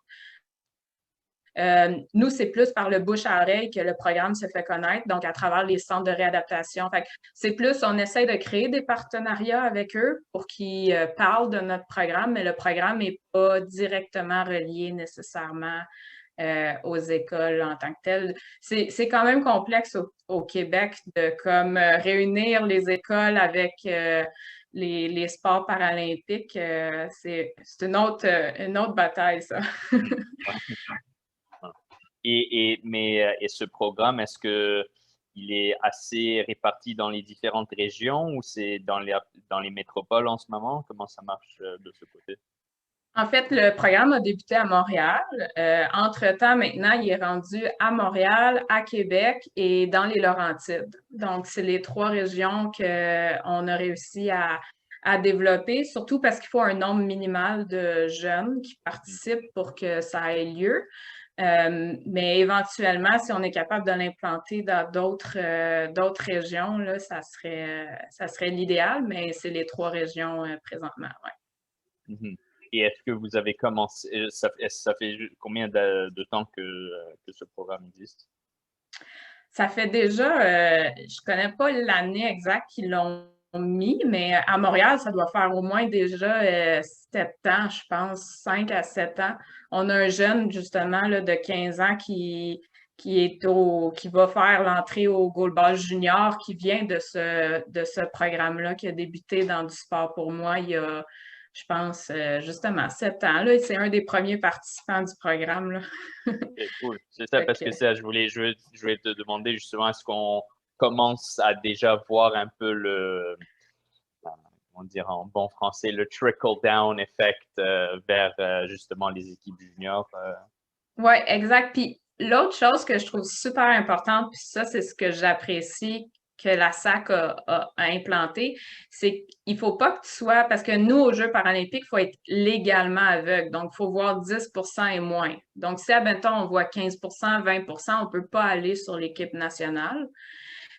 Nous, c'est plus par le bouche à oreille que le programme se fait connaître, donc à travers les centres de réadaptation. C'est plus, on essaie de créer des partenariats avec eux pour qu'ils parlent de notre programme, mais le programme n'est pas directement relié nécessairement aux écoles en tant que tel. C'est quand même complexe au Québec de comme réunir les écoles avec les sports paralympiques. C'est une autre bataille, ça. Mais et ce programme, est-ce que il est assez réparti dans les différentes régions ou c'est dans les métropoles en ce moment? Comment ça marche de ce côté? En fait, le programme a débuté à Montréal. Entre-temps, maintenant, il est rendu à Montréal, à Québec et dans les Laurentides. Donc, c'est les 3 régions qu'on a réussi à développer, surtout parce qu'il faut un nombre minimal de jeunes qui participent pour que ça ait lieu. Mais éventuellement, si on est capable de l'implanter dans d'autres régions, là, ça serait l'idéal, mais c'est les 3 régions présentement. Ouais. Mhm. Et est-ce que vous avez commencé, ça fait combien de temps que ce programme existe? Ça fait déjà, je connais pas l'année exacte qu'ils l'ont mis, mais à Montréal, ça doit faire au moins déjà 7 ans, je pense, 5 à 7 ans. On a un jeune, justement, là, de 15 ans qui va faire l'entrée au Goalball Junior, qui vient de ce programme-là, qui a débuté dans du sport pour moi il y a, je pense, justement, 7 ans. Là, c'est un des premiers participants du programme, là. Ok, cool. C'est ça, parce que ça, je voulais te demander justement, est-ce qu'on commence à déjà voir un peu on dirait en bon français, le trickle-down effect vers justement les équipes juniors? Oui, exact. Puis l'autre chose que je trouve super importante, puis ça, c'est ce que j'apprécie que la SAC a implanté, c'est qu'il ne faut pas que tu sois, parce que nous, aux Jeux paralympiques, il faut être légalement aveugle. Donc, il faut voir 10 et moins. Donc, si, admettons, on voit 15 20 on ne peut pas aller sur l'équipe nationale.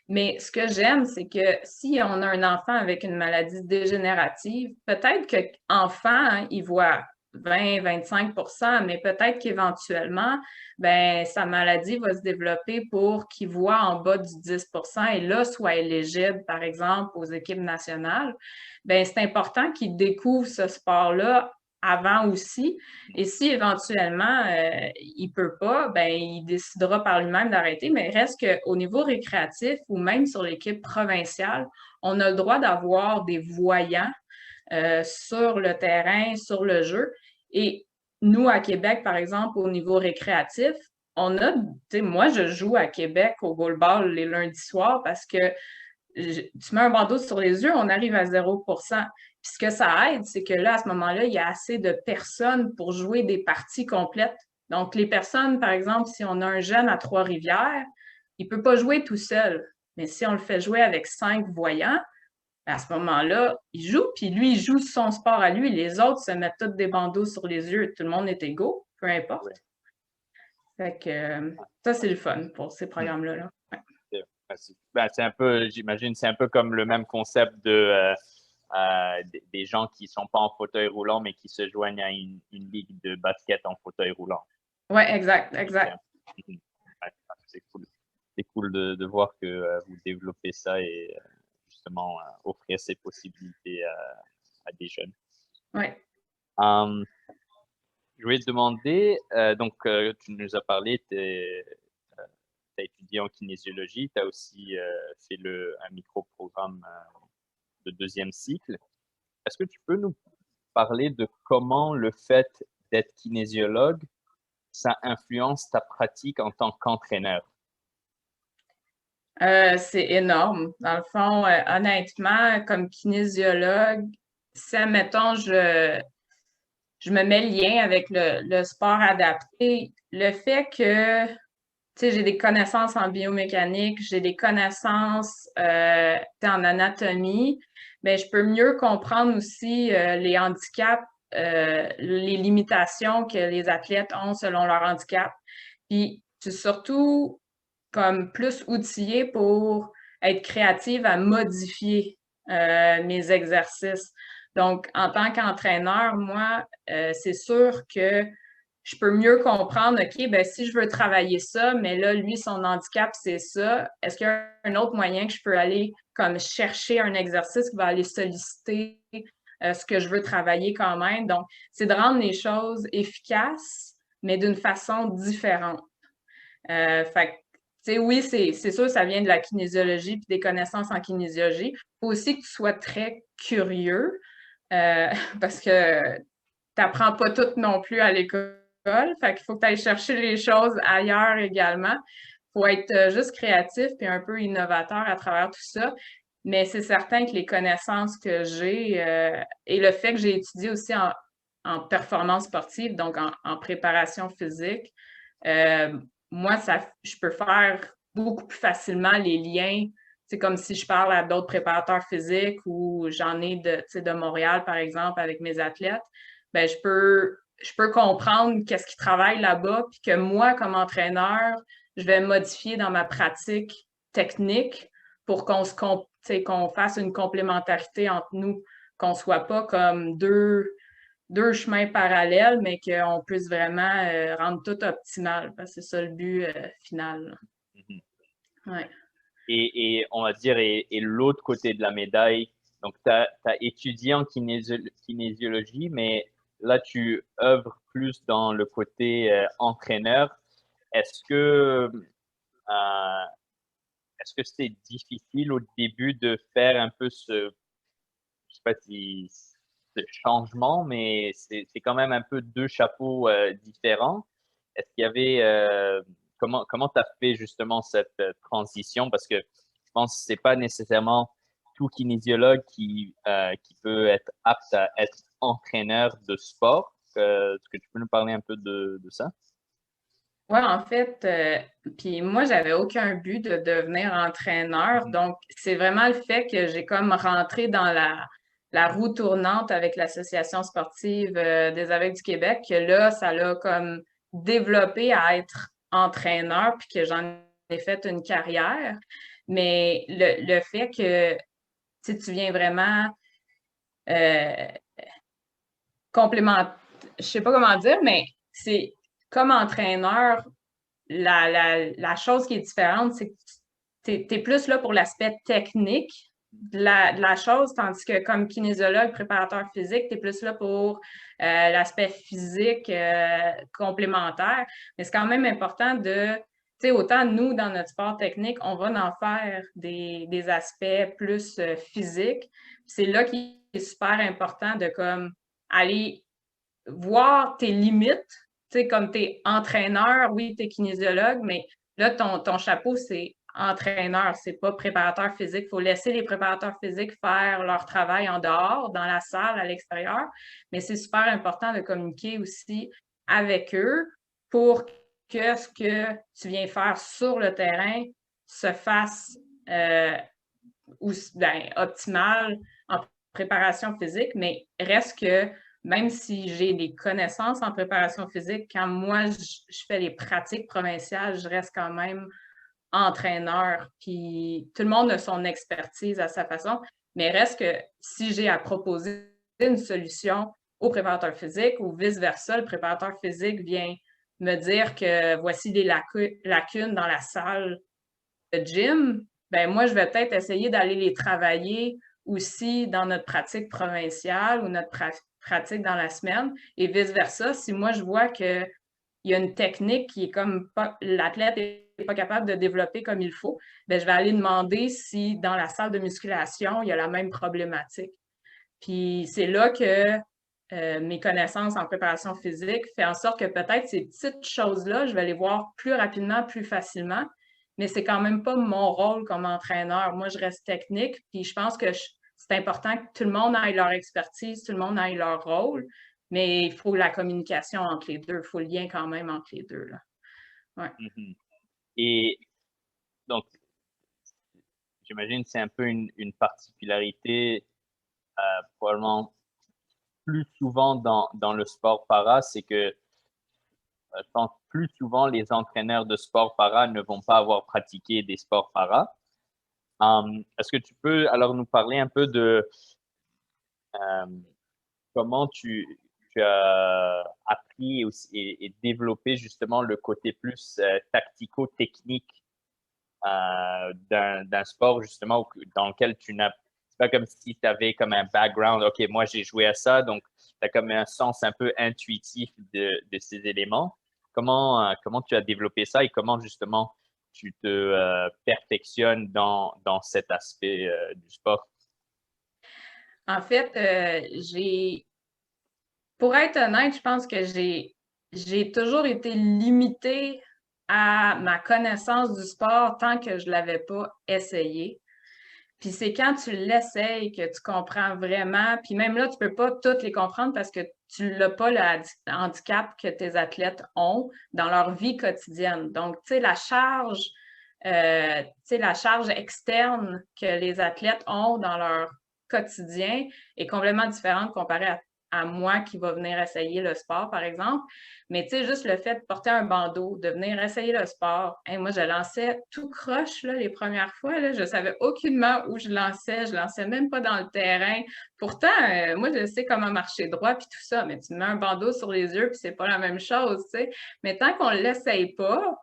Mais ce que j'aime, c'est que si on a un enfant avec une maladie dégénérative, peut-être qu'enfant, hein, il voit 20-25 mais peut-être qu'éventuellement, ben, sa maladie va se développer pour qu'il voit en bas du 10 et là, soit éligible, par exemple, aux équipes nationales. Ben, c'est important qu'il découvre ce sport-là avant aussi. Et si éventuellement il peut pas, ben il décidera par lui-même d'arrêter. Mais il reste qu'au niveau récréatif ou même sur l'équipe provinciale, on a le droit d'avoir des voyants sur le terrain, sur le jeu. Et nous, à Québec, par exemple, au niveau récréatif, on a, tu sais, moi, je joue à Québec au goalball les lundis soirs parce que tu mets un bandeau sur les yeux, on arrive à 0%. Puis ce que ça aide, c'est que là, à ce moment-là, il y a assez de personnes pour jouer des parties complètes. Donc, les personnes, par exemple, si on a un jeune à Trois-Rivières, il ne peut pas jouer tout seul. Mais si on le fait jouer avec 5 voyants, à ce moment-là, il joue, puis lui, il joue son sport à lui. Les autres se mettent tous des bandeaux sur les yeux. Tout le monde est égaux, peu importe. Ouais. Fait que ça, c'est le fun pour ces programmes-là. Là. Ouais. C'est un peu, j'imagine, c'est un peu comme le même concept des gens qui ne sont pas en fauteuil roulant, mais qui se joignent à une ligue de basket en fauteuil roulant. Oui, exact, exact. C'est cool. C'est cool de voir que vous développez ça et justement offrir ces possibilités à des jeunes. Oui. Je voulais te demander, donc tu nous as parlé, tu as étudié en kinésiologie, tu as aussi fait un micro-programme de 2e cycle. Est-ce que tu peux nous parler de comment le fait d'être kinésiologue, ça influence ta pratique en tant qu'entraîneur? C'est énorme. Dans le fond, honnêtement, comme kinésiologue, si, admettons, je me mets le lien avec le sport adapté, le fait que j'ai des connaissances en biomécanique, j'ai des connaissances en anatomie, bien, je peux mieux comprendre aussi les handicaps, les limitations que les athlètes ont selon leur handicap. Puis, je suis surtout comme plus outillée pour être créative à modifier mes exercices. Donc, en tant qu'entraîneur, moi, c'est sûr que je peux mieux comprendre, OK, ben si je veux travailler ça, mais là, lui, son handicap, c'est ça. Est-ce qu'il y a un autre moyen que je peux aller comme chercher un exercice qui va aller solliciter ce que je veux travailler quand même? Donc, c'est de rendre les choses efficaces, mais d'une façon différente. Fait que, oui, c'est sûr, ça vient de la kinésiologie puis des connaissances en kinésiologie. Il faut aussi que tu sois très curieux parce que tu n'apprends pas tout non plus à l'école. Fait qu'il faut que tu ailles chercher les choses ailleurs également. faut être juste créatif puis un peu innovateur à travers tout ça. Mais c'est certain que les connaissances que j'ai et le fait que j'ai étudié aussi en performance sportive, donc en préparation physique, moi, je peux faire beaucoup plus facilement les liens. C'est comme si je parle à d'autres préparateurs physiques ou j'en ai de Montréal, par exemple, avec mes athlètes, ben je peux comprendre qu'est-ce qu'ils travaillent là-bas, puis que moi, comme entraîneur, je vais modifier dans ma pratique technique pour qu'on fasse une complémentarité entre nous, qu'on ne soit pas comme deux chemins parallèles, mais qu'on puisse vraiment rendre tout optimal, parce que c'est ça le but final. Mhm. Ouais. Et on va dire, et l'autre côté de la médaille, donc tu as étudié en kinésiologie, mais là, tu œuvres plus dans le côté entraîneur. Est-ce que euh, est-ce que c'est difficile au début de faire un peu je sais pas si ce changement, mais c'est quand même un peu deux chapeaux différents. Est-ce qu'il y avait comment tu as fait justement cette transition? Parce que je pense que c'est pas nécessairement tout kinésiologue qui peut être apte à être entraîneur de sport. Est-ce que tu peux nous parler un peu de ça? Ouais, en fait, puis moi, j'avais aucun but de devenir entraîneur. Mhm. Donc, c'est vraiment le fait que j'ai comme rentré dans la roue tournante avec l'Association sportive des aveugles du Québec, que là, ça l'a comme développé à être entraîneur, puis que j'en ai fait une carrière. Mais le fait que tu viens vraiment euh, complémentaire, je sais pas comment dire, mais c'est comme entraîneur, la chose qui est différente, c'est que tu es plus là pour l'aspect technique de la chose, tandis que comme kinésiologue, préparateur physique, tu es plus là pour l'aspect physique complémentaire. Mais c'est quand même important tu sais, autant nous, dans notre sport technique, on va en faire des aspects plus physiques. C'est là qu'il est super important de comme aller voir tes limites. Tu sais, comme tu es entraîneur, oui, tu es kinésiologue, mais là, ton chapeau, c'est entraîneur, c'est pas préparateur physique. Il faut laisser les préparateurs physiques faire leur travail en dehors, dans la salle, à l'extérieur. Mais c'est super important de communiquer aussi avec eux pour que ce que tu viens faire sur le terrain se fasse optimal en préparation physique, mais reste que même si j'ai des connaissances en préparation physique, quand moi je fais les pratiques provinciales, je reste quand même entraîneur. Puis tout le monde a son expertise à sa façon, mais reste que si j'ai à proposer une solution au préparateur physique ou vice-versa, le préparateur physique vient me dire que voici des lacunes dans la salle de gym, ben moi, je vais peut-être essayer d'aller les travailler aussi dans notre pratique provinciale ou notre pratique dans la semaine et vice-versa. Si moi, je vois qu'il y a une technique qui est comme pas, l'athlète n'est pas capable de développer comme il faut, ben je vais aller demander si dans la salle de musculation, il y a la même problématique. Puis c'est là que mes connaissances en préparation physique font en sorte que peut-être ces petites choses-là, je vais les voir plus rapidement, plus facilement, mais c'est quand même pas mon rôle comme entraîneur. Moi, je reste technique, puis je pense que c'est important que tout le monde ait leur expertise, tout le monde ait leur rôle, mais il faut la communication entre les deux, il faut le lien quand même entre les deux, là. Ouais. Mhm. Et donc, j'imagine que c'est un peu une particularité probablement plus souvent dans le sport para, c'est que je pense plus souvent les entraîneurs de sport para ne vont pas avoir pratiqué des sports para. Est-ce que tu peux alors nous parler un peu de euh, comment tu as appris et développé justement le côté plus tactico-technique d'un sport justement dans lequel tu n'as c'est pas comme si tu avais comme un background, OK, moi j'ai joué à ça, donc tu as comme un sens un peu intuitif de ces éléments. Comment tu as développé ça et comment justement tu te perfectionnes dans cet aspect du sport? En fait, pour être honnête, je pense que j'ai toujours été limitée à ma connaissance du sport tant que je ne l'avais pas essayé. Puis c'est quand tu l'essayes que tu comprends vraiment. Puis même là, tu ne peux pas toutes les comprendre parce que tu n'as pas le handicap que tes athlètes ont dans leur vie quotidienne. Donc, tu sais, la charge externe que les athlètes ont dans leur quotidien est complètement différente comparée à moi qui va venir essayer le sport, par exemple. Mais tu sais, juste le fait de porter un bandeau, de venir essayer le sport. Moi, je lançais tout croche là, les premières fois. Là, je savais aucunement où je lançais même pas dans le terrain. Pourtant, moi, je sais comment marcher droit puis tout ça, mais tu mets un bandeau sur les yeux puis c'est pas la même chose, tu sais. Mais tant qu'on l'essaye pas,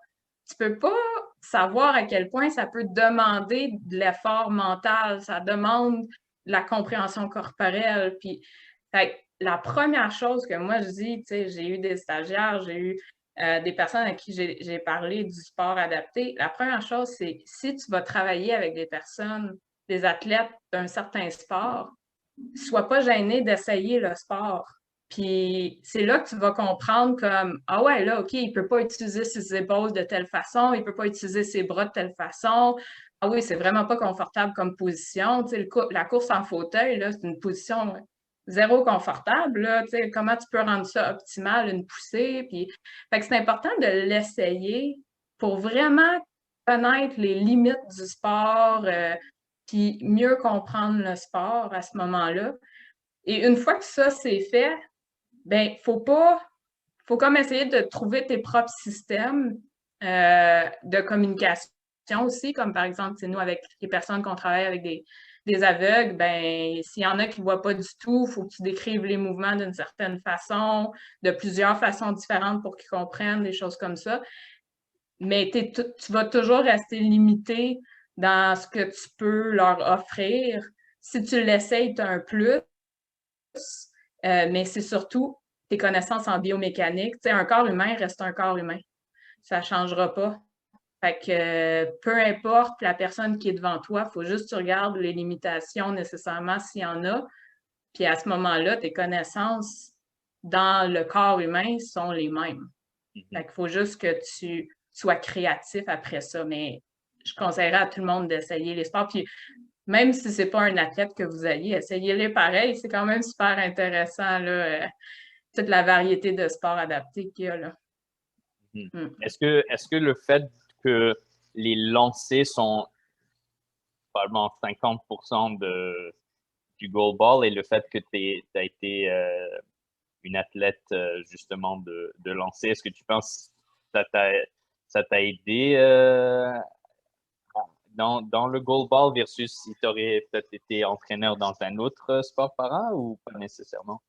tu peux pas savoir à quel point ça peut demander de l'effort mental, ça demande de la compréhension corporelle. Puis, la première chose que moi je dis, tu sais, j'ai eu des stagiaires, j'ai eu des personnes à qui j'ai parlé du sport adapté. La première chose, c'est si tu vas travailler avec des personnes, des athlètes d'un certain sport, sois pas gêné d'essayer le sport. Puis c'est là que tu vas comprendre comme ah ouais, là, OK, il peut pas utiliser ses épaules de telle façon, il peut pas utiliser ses bras de telle façon. Ah oui, c'est vraiment pas confortable comme position. Tu sais, la course en fauteuil, là, c'est une position zéro confortable. Là, tu sais, comment tu peux rendre ça optimal, une poussée? Puis, fait que c'est important de l'essayer pour vraiment connaître les limites du sport, puis mieux comprendre le sport à ce moment-là. Et une fois que ça, c'est fait, ben faut comme essayer de trouver tes propres systèmes de communication aussi, comme par exemple, c'est nous, avec les personnes qu'on travaille avec des aveugles, ben s'il y en a qui ne voient pas du tout, il faut que tu décrives les mouvements d'une certaine façon, de plusieurs façons différentes pour qu'ils comprennent, des choses comme ça. Mais tu vas toujours rester limité dans ce que tu peux leur offrir. Si tu l'essayes, tu as un plus, mais c'est surtout tes connaissances en biomécanique. Tu sais, un corps humain reste un corps humain. Ça ne changera pas. Fait que peu importe la personne qui est devant toi, il faut juste que tu regardes les limitations nécessairement s'il y en a. Puis à ce moment-là, tes connaissances dans le corps humain sont les mêmes. Fait qu'il faut juste que tu sois créatif après ça. Mais je conseillerais à tout le monde d'essayer les sports. Puis même si c'est pas un athlète que vous ayez, essayez-les pareil. C'est quand même super intéressant, là, toute la variété de sports adaptés qu'il y a, là. Est-ce que le fait que les lancers sont probablement 50% du goal ball et le fait que tu as été une athlète justement de lancer, est-ce que tu penses que ça t'a aidé dans le goal ball versus si tu aurais peut-être été entraîneur dans un autre sport para ou pas nécessairement?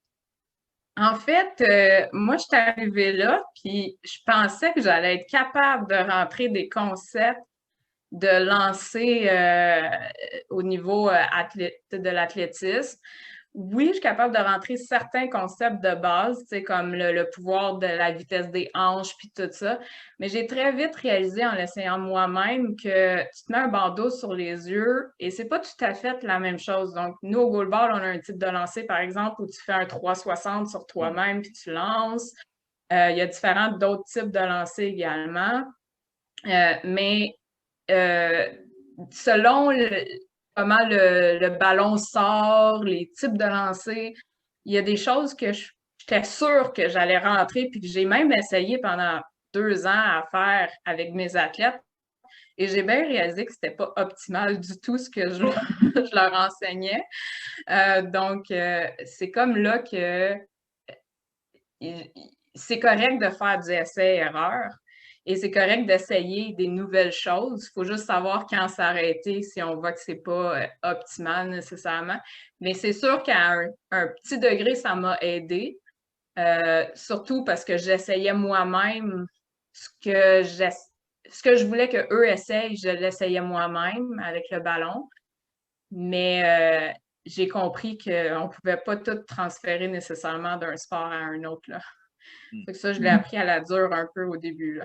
En fait, moi, je suis arrivée là, puis je pensais que j'allais être capable de rentrer des concepts de lancer au niveau de l'athlétisme. Oui, je suis capable de rentrer certains concepts de base, comme le pouvoir de la vitesse des hanches puis tout ça. Mais j'ai très vite réalisé en l'essayant moi-même que tu te mets un bandeau sur les yeux et c'est pas tout à fait la même chose. Donc, nous, au goalball, on a un type de lancer, par exemple, où tu fais un 360 sur toi-même puis tu lances. Il y a différents d'autres types de lancers également. Mais selon comment le ballon sort, les types de lancers, il y a des choses que j'étais sûre que j'allais rentrer, puis que j'ai même essayé pendant 2 ans à faire avec mes athlètes. Et j'ai bien réalisé que c'était pas optimal du tout ce que je, je leur enseignais. Donc, c'est comme là que c'est correct de faire du essai-erreur et c'est correct d'essayer des nouvelles choses. Il faut juste savoir quand s'arrêter si on voit que c'est pas optimal nécessairement. Mais c'est sûr qu'à un petit degré, ça m'a aidé, surtout parce que j'essayais moi-même ce que je voulais qu'eux essayent, je l'essayais moi-même avec le ballon. Mais j'ai compris qu'on ne pouvait pas tout transférer nécessairement d'un sport à un autre, là. Fait que ça, je l'ai appris à la dure un peu au début, là.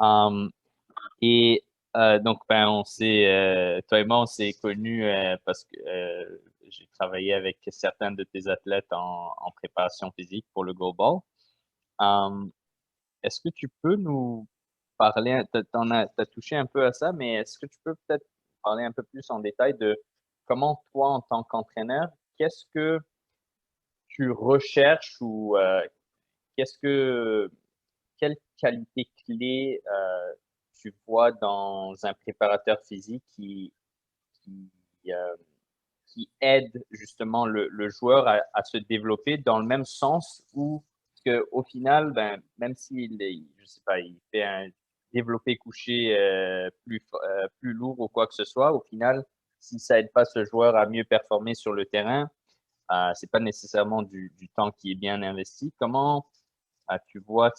Um, et donc, ben, toi et moi, on s'est connus parce que j'ai travaillé avec certains de tes athlètes en préparation physique pour le goalball. est-ce que tu peux nous parler, t'as touché un peu à ça, mais est-ce que tu peux peut-être parler un peu plus en détail de comment toi, en tant qu'entraîneur, qu'est-ce que tu recherches ou qu'est-ce que quelles qualités clés tu vois dans un préparateur physique qui, euh, qui aide justement le joueur à se développer dans le même sens où, parce qu'au final, ben, même s'il est, je sais pas, il fait un développé couché plus lourd ou quoi que ce soit, au final, si ça aide pas ce joueur à mieux performer sur le terrain, c'est pas nécessairement du temps qui est bien investi. Comment tu vois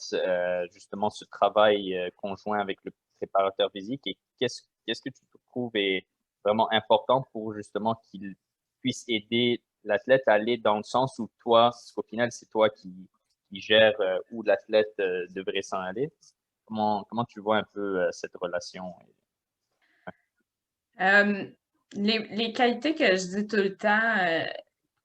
justement ce travail conjoint avec le préparateur physique et qu'est-ce que tu trouves est vraiment important pour justement qu'il puisse aider l'athlète à aller dans le sens où toi, parce qu'au final, c'est toi qui gère où l'athlète devrait s'en aller. Comment tu vois un peu cette relation? Euh, les qualités que je dis tout le temps,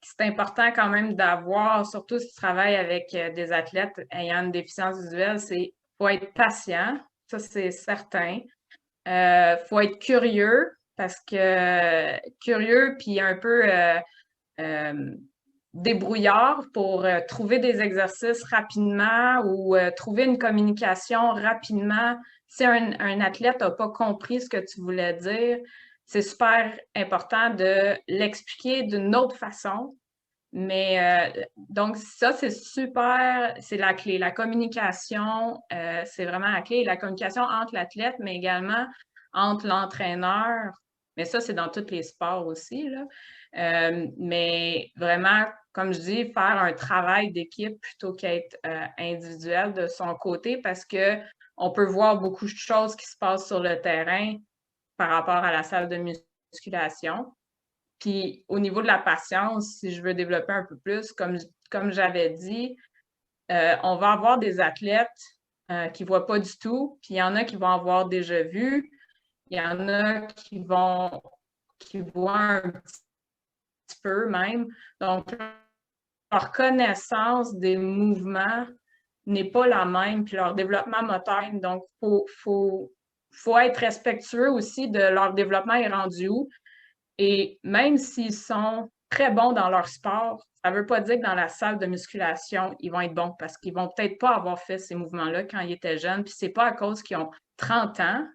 c'est important quand même d'avoir, surtout si tu travailles avec des athlètes ayant une déficience visuelle, c'est faut être patient, ça c'est certain. Faut être curieux parce que curieux puis un peu euh, débrouillard pour trouver des exercices rapidement ou trouver une communication rapidement. Si un athlète n'a pas compris ce que tu voulais dire, c'est super important de l'expliquer d'une autre façon. Mais donc, ça, c'est super, c'est la clé. La communication, c'est vraiment la clé. La communication entre l'athlète, mais également entre l'entraîneur. Mais ça, c'est dans tous les sports aussi, là. Mais vraiment, comme je dis, faire un travail d'équipe plutôt qu'être individuel de son côté parce que on peut voir beaucoup de choses qui se passent sur le terrain par rapport à la salle de musculation. Puis au niveau de la patience, si je veux développer un peu plus, comme j'avais dit, on va avoir des athlètes qui ne voient pas du tout, puis il y en a qui vont avoir déjà vu, il y en a qui voient un petit peu même. Donc, leur connaissance des mouvements n'est pas la même, puis leur développement moteur. Donc, faut être respectueux aussi de leur développement est rendu où. Et même s'ils sont très bons dans leur sport, ça ne veut pas dire que dans la salle de musculation, ils vont être bons parce qu'ils ne vont peut-être pas avoir fait ces mouvements-là quand ils étaient jeunes. Puis ce n'est pas à cause qu'ils ont 30 ans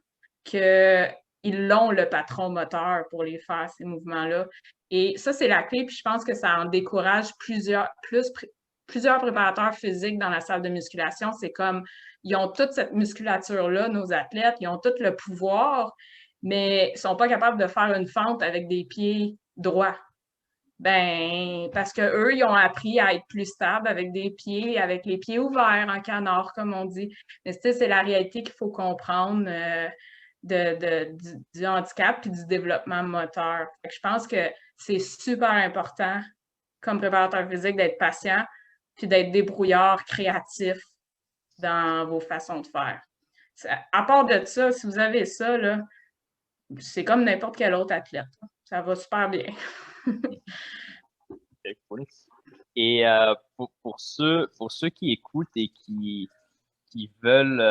qu'ils ont le patron moteur pour les faire, ces mouvements-là. Et ça, c'est la clé. Puis je pense que ça en décourage plusieurs préparateurs physiques dans la salle de musculation. C'est comme, ils ont toute cette musculature-là, nos athlètes, ils ont tout le pouvoir, mais ils ne sont pas capables de faire une fente avec des pieds droits. Ben, parce qu'eux, ils ont appris à être plus stables avec les pieds ouverts en canard, comme on dit. Mais c'est la réalité qu'il faut comprendre du handicap et du développement moteur. Je pense que c'est super important, comme préparateur physique, d'être patient puis d'être débrouillard, créatif dans vos façons de faire. À part de ça, si vous avez ça, là, c'est comme n'importe quel autre athlète. Ça va super bien. C'est cool. Et pour ceux qui écoutent et qui veulent,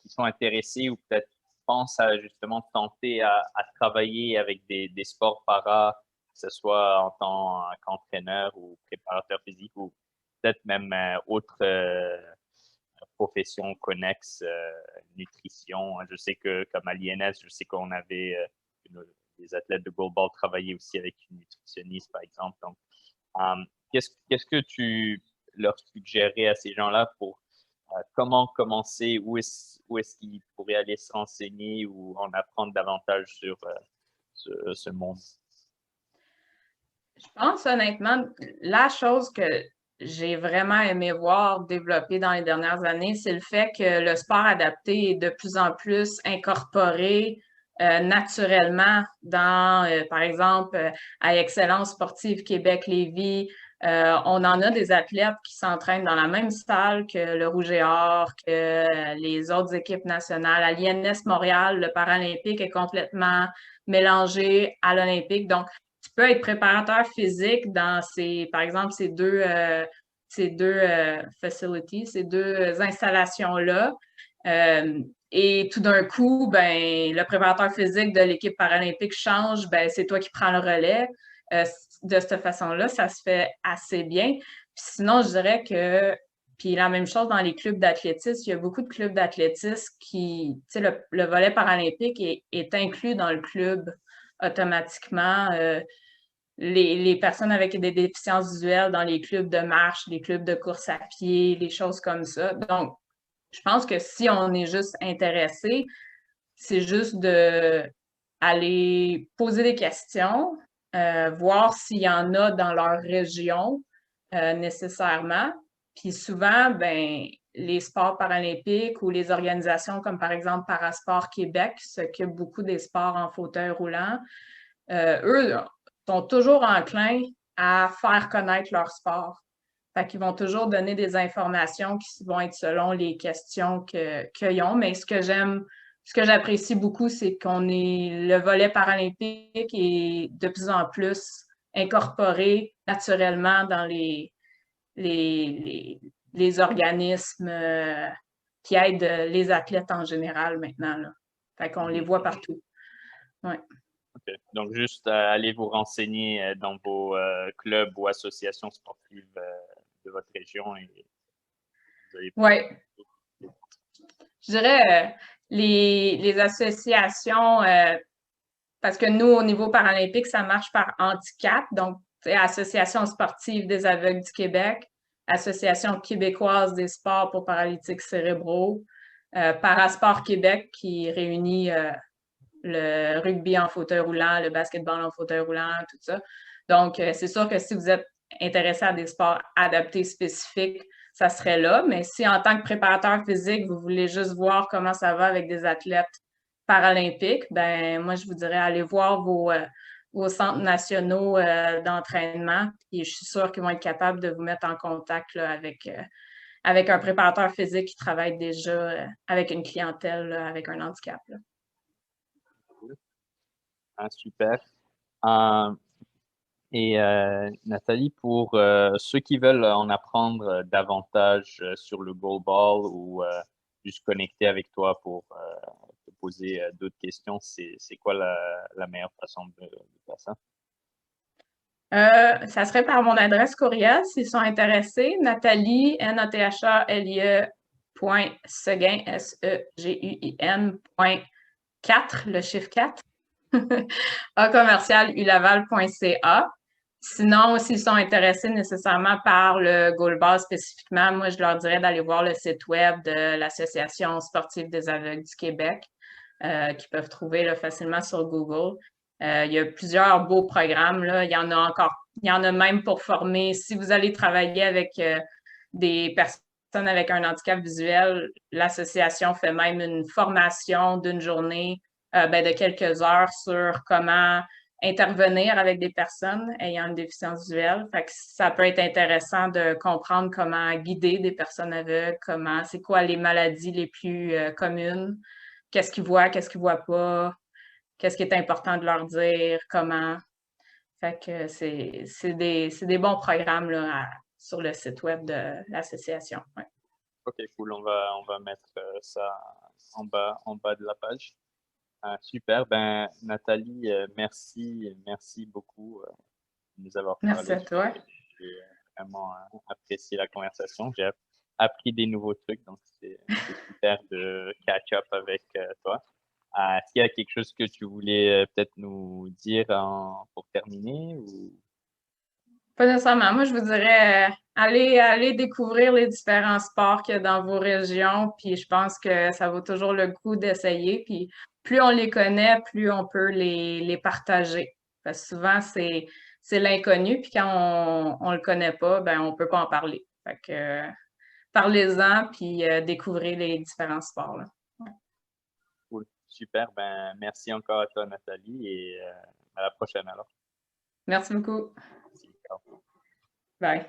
qui sont intéressés ou peut-être pensent à justement tenter à travailler avec des sports para, que ce soit en tant qu'entraîneur ou préparateur physique ou peut-être même autre profession connexe, nutrition. Je sais que comme à l'INS, je sais qu'on avait des athlètes de goalball travailler aussi avec une nutritionniste, par exemple. Donc, qu'est-ce que tu leur suggérais à ces gens-là pour comment commencer, où est-ce qu'ils pourraient aller se renseigner ou en apprendre davantage sur ce monde? Je pense honnêtement, la chose que j'ai vraiment aimé voir développer dans les dernières années, c'est le fait que le sport adapté est de plus en plus incorporé naturellement dans, par exemple, à Excellence sportive Québec-Lévis. On en a des athlètes qui s'entraînent dans la même salle que le Rouge et Or, que les autres équipes nationales. À l'INS Montréal, le Paralympique est complètement mélangé à l'Olympique. Donc, tu peux être préparateur physique dans par exemple, facilities, ces deux installations-là. Et tout d'un coup, ben, le préparateur physique de l'équipe paralympique change, ben, c'est toi qui prends le relais. De cette façon-là, ça se fait assez bien. Puis sinon, je dirais que, puis la même chose dans les clubs d'athlétisme, il y a beaucoup de clubs d'athlétisme qui, tu sais, le volet paralympique est inclus dans le club automatiquement. Les personnes avec des déficiences visuelles dans les clubs de marche, les clubs de course à pied, les choses comme ça. Donc, je pense que si on est juste intéressé, c'est juste de aller poser des questions, voir s'il y en a dans leur région nécessairement. Puis souvent, ben, les sports paralympiques ou les organisations comme par exemple Parasport Québec s'occupent beaucoup des sports en fauteuil roulant. Eux sont toujours enclins à faire connaître leur sport. Fait qu'ils vont toujours donner des informations qui vont être selon les questions qu'ils ont. Mais ce que j'apprécie beaucoup, c'est qu'on est le volet paralympique est de plus en plus incorporé naturellement dans les organismes qui aident les athlètes en général maintenant, là. Fait qu'on les voit partout. Ouais. OK. Donc, juste allez vous renseigner dans vos clubs ou associations sportives de votre région et vous allez... Oui. Je dirais les associations, parce que nous, au niveau paralympique, ça marche par handicap. Donc, Association sportive des aveugles du Québec, Association québécoise des sports pour paralytiques cérébraux, Parasport Québec qui réunit le rugby en fauteuil roulant, le basketball en fauteuil roulant, tout ça. Donc, c'est sûr que si vous êtes intéressé à des sports adaptés spécifiques, ça serait là. Mais si en tant que préparateur physique, vous voulez juste voir comment ça va avec des athlètes paralympiques, ben moi, je vous dirais allez voir vos centres nationaux d'entraînement. Et je suis sûre qu'ils vont être capables de vous mettre en contact là, avec un préparateur physique qui travaille déjà avec une clientèle là, avec un handicap. Là. Ah, super. Et Nathalie, pour ceux qui veulent en apprendre davantage sur le goalball ou juste connecter avec toi pour te poser d'autres questions, c'est quoi la meilleure façon de faire ça? Ça serait par mon adresse courriel s'ils sont intéressés. Nathalie, Nathalie, Seguin, Seguin, 4, le chiffre 4, a commercial ulaval.ca. Sinon, s'ils sont intéressés nécessairement par le goalball spécifiquement, moi, je leur dirais d'aller voir le site web de l'Association sportive des aveugles du Québec, qu'ils peuvent trouver là, facilement sur Google. Il y a plusieurs beaux programmes. Là. Il y en a même pour former. Si vous allez travailler avec des personnes avec un handicap visuel, l'association fait même une formation d'une journée, de quelques heures sur comment intervenir avec des personnes ayant une déficience visuelle. Fait que ça peut être intéressant de comprendre comment guider des personnes aveugles, c'est quoi les maladies les plus communes, qu'est-ce qu'ils voient, qu'est-ce qu'ils voient pas, qu'est-ce qui est important de leur dire, comment. Fait que c'est des bons programmes là, sur le site web de l'association. Ouais. OK, cool. On va mettre ça en bas de la page. Super. Ben, Nathalie, merci beaucoup de nous avoir Merci parlé. à toi. J'ai vraiment apprécié la conversation. J'ai appris des nouveaux trucs, donc c'est super de catch up avec toi. Est-ce qu'il y a quelque chose que tu voulais peut-être nous dire pour terminer ou... Pas nécessairement. Moi, je vous dirais, allez découvrir les différents sports qu'il y a dans vos régions. Puis je pense que ça vaut toujours le coup d'essayer. Puis plus on les connaît, plus on peut les partager. Parce que souvent, c'est l'inconnu. Puis quand on le connaît pas, ben on peut pas en parler. Fait que parlez-en, puis découvrez les différents sports. Là. Ouais. Cool. Super. Ben, merci encore à toi, Nathalie, et à la prochaine alors. Merci beaucoup. Merci. Ciao. Bye.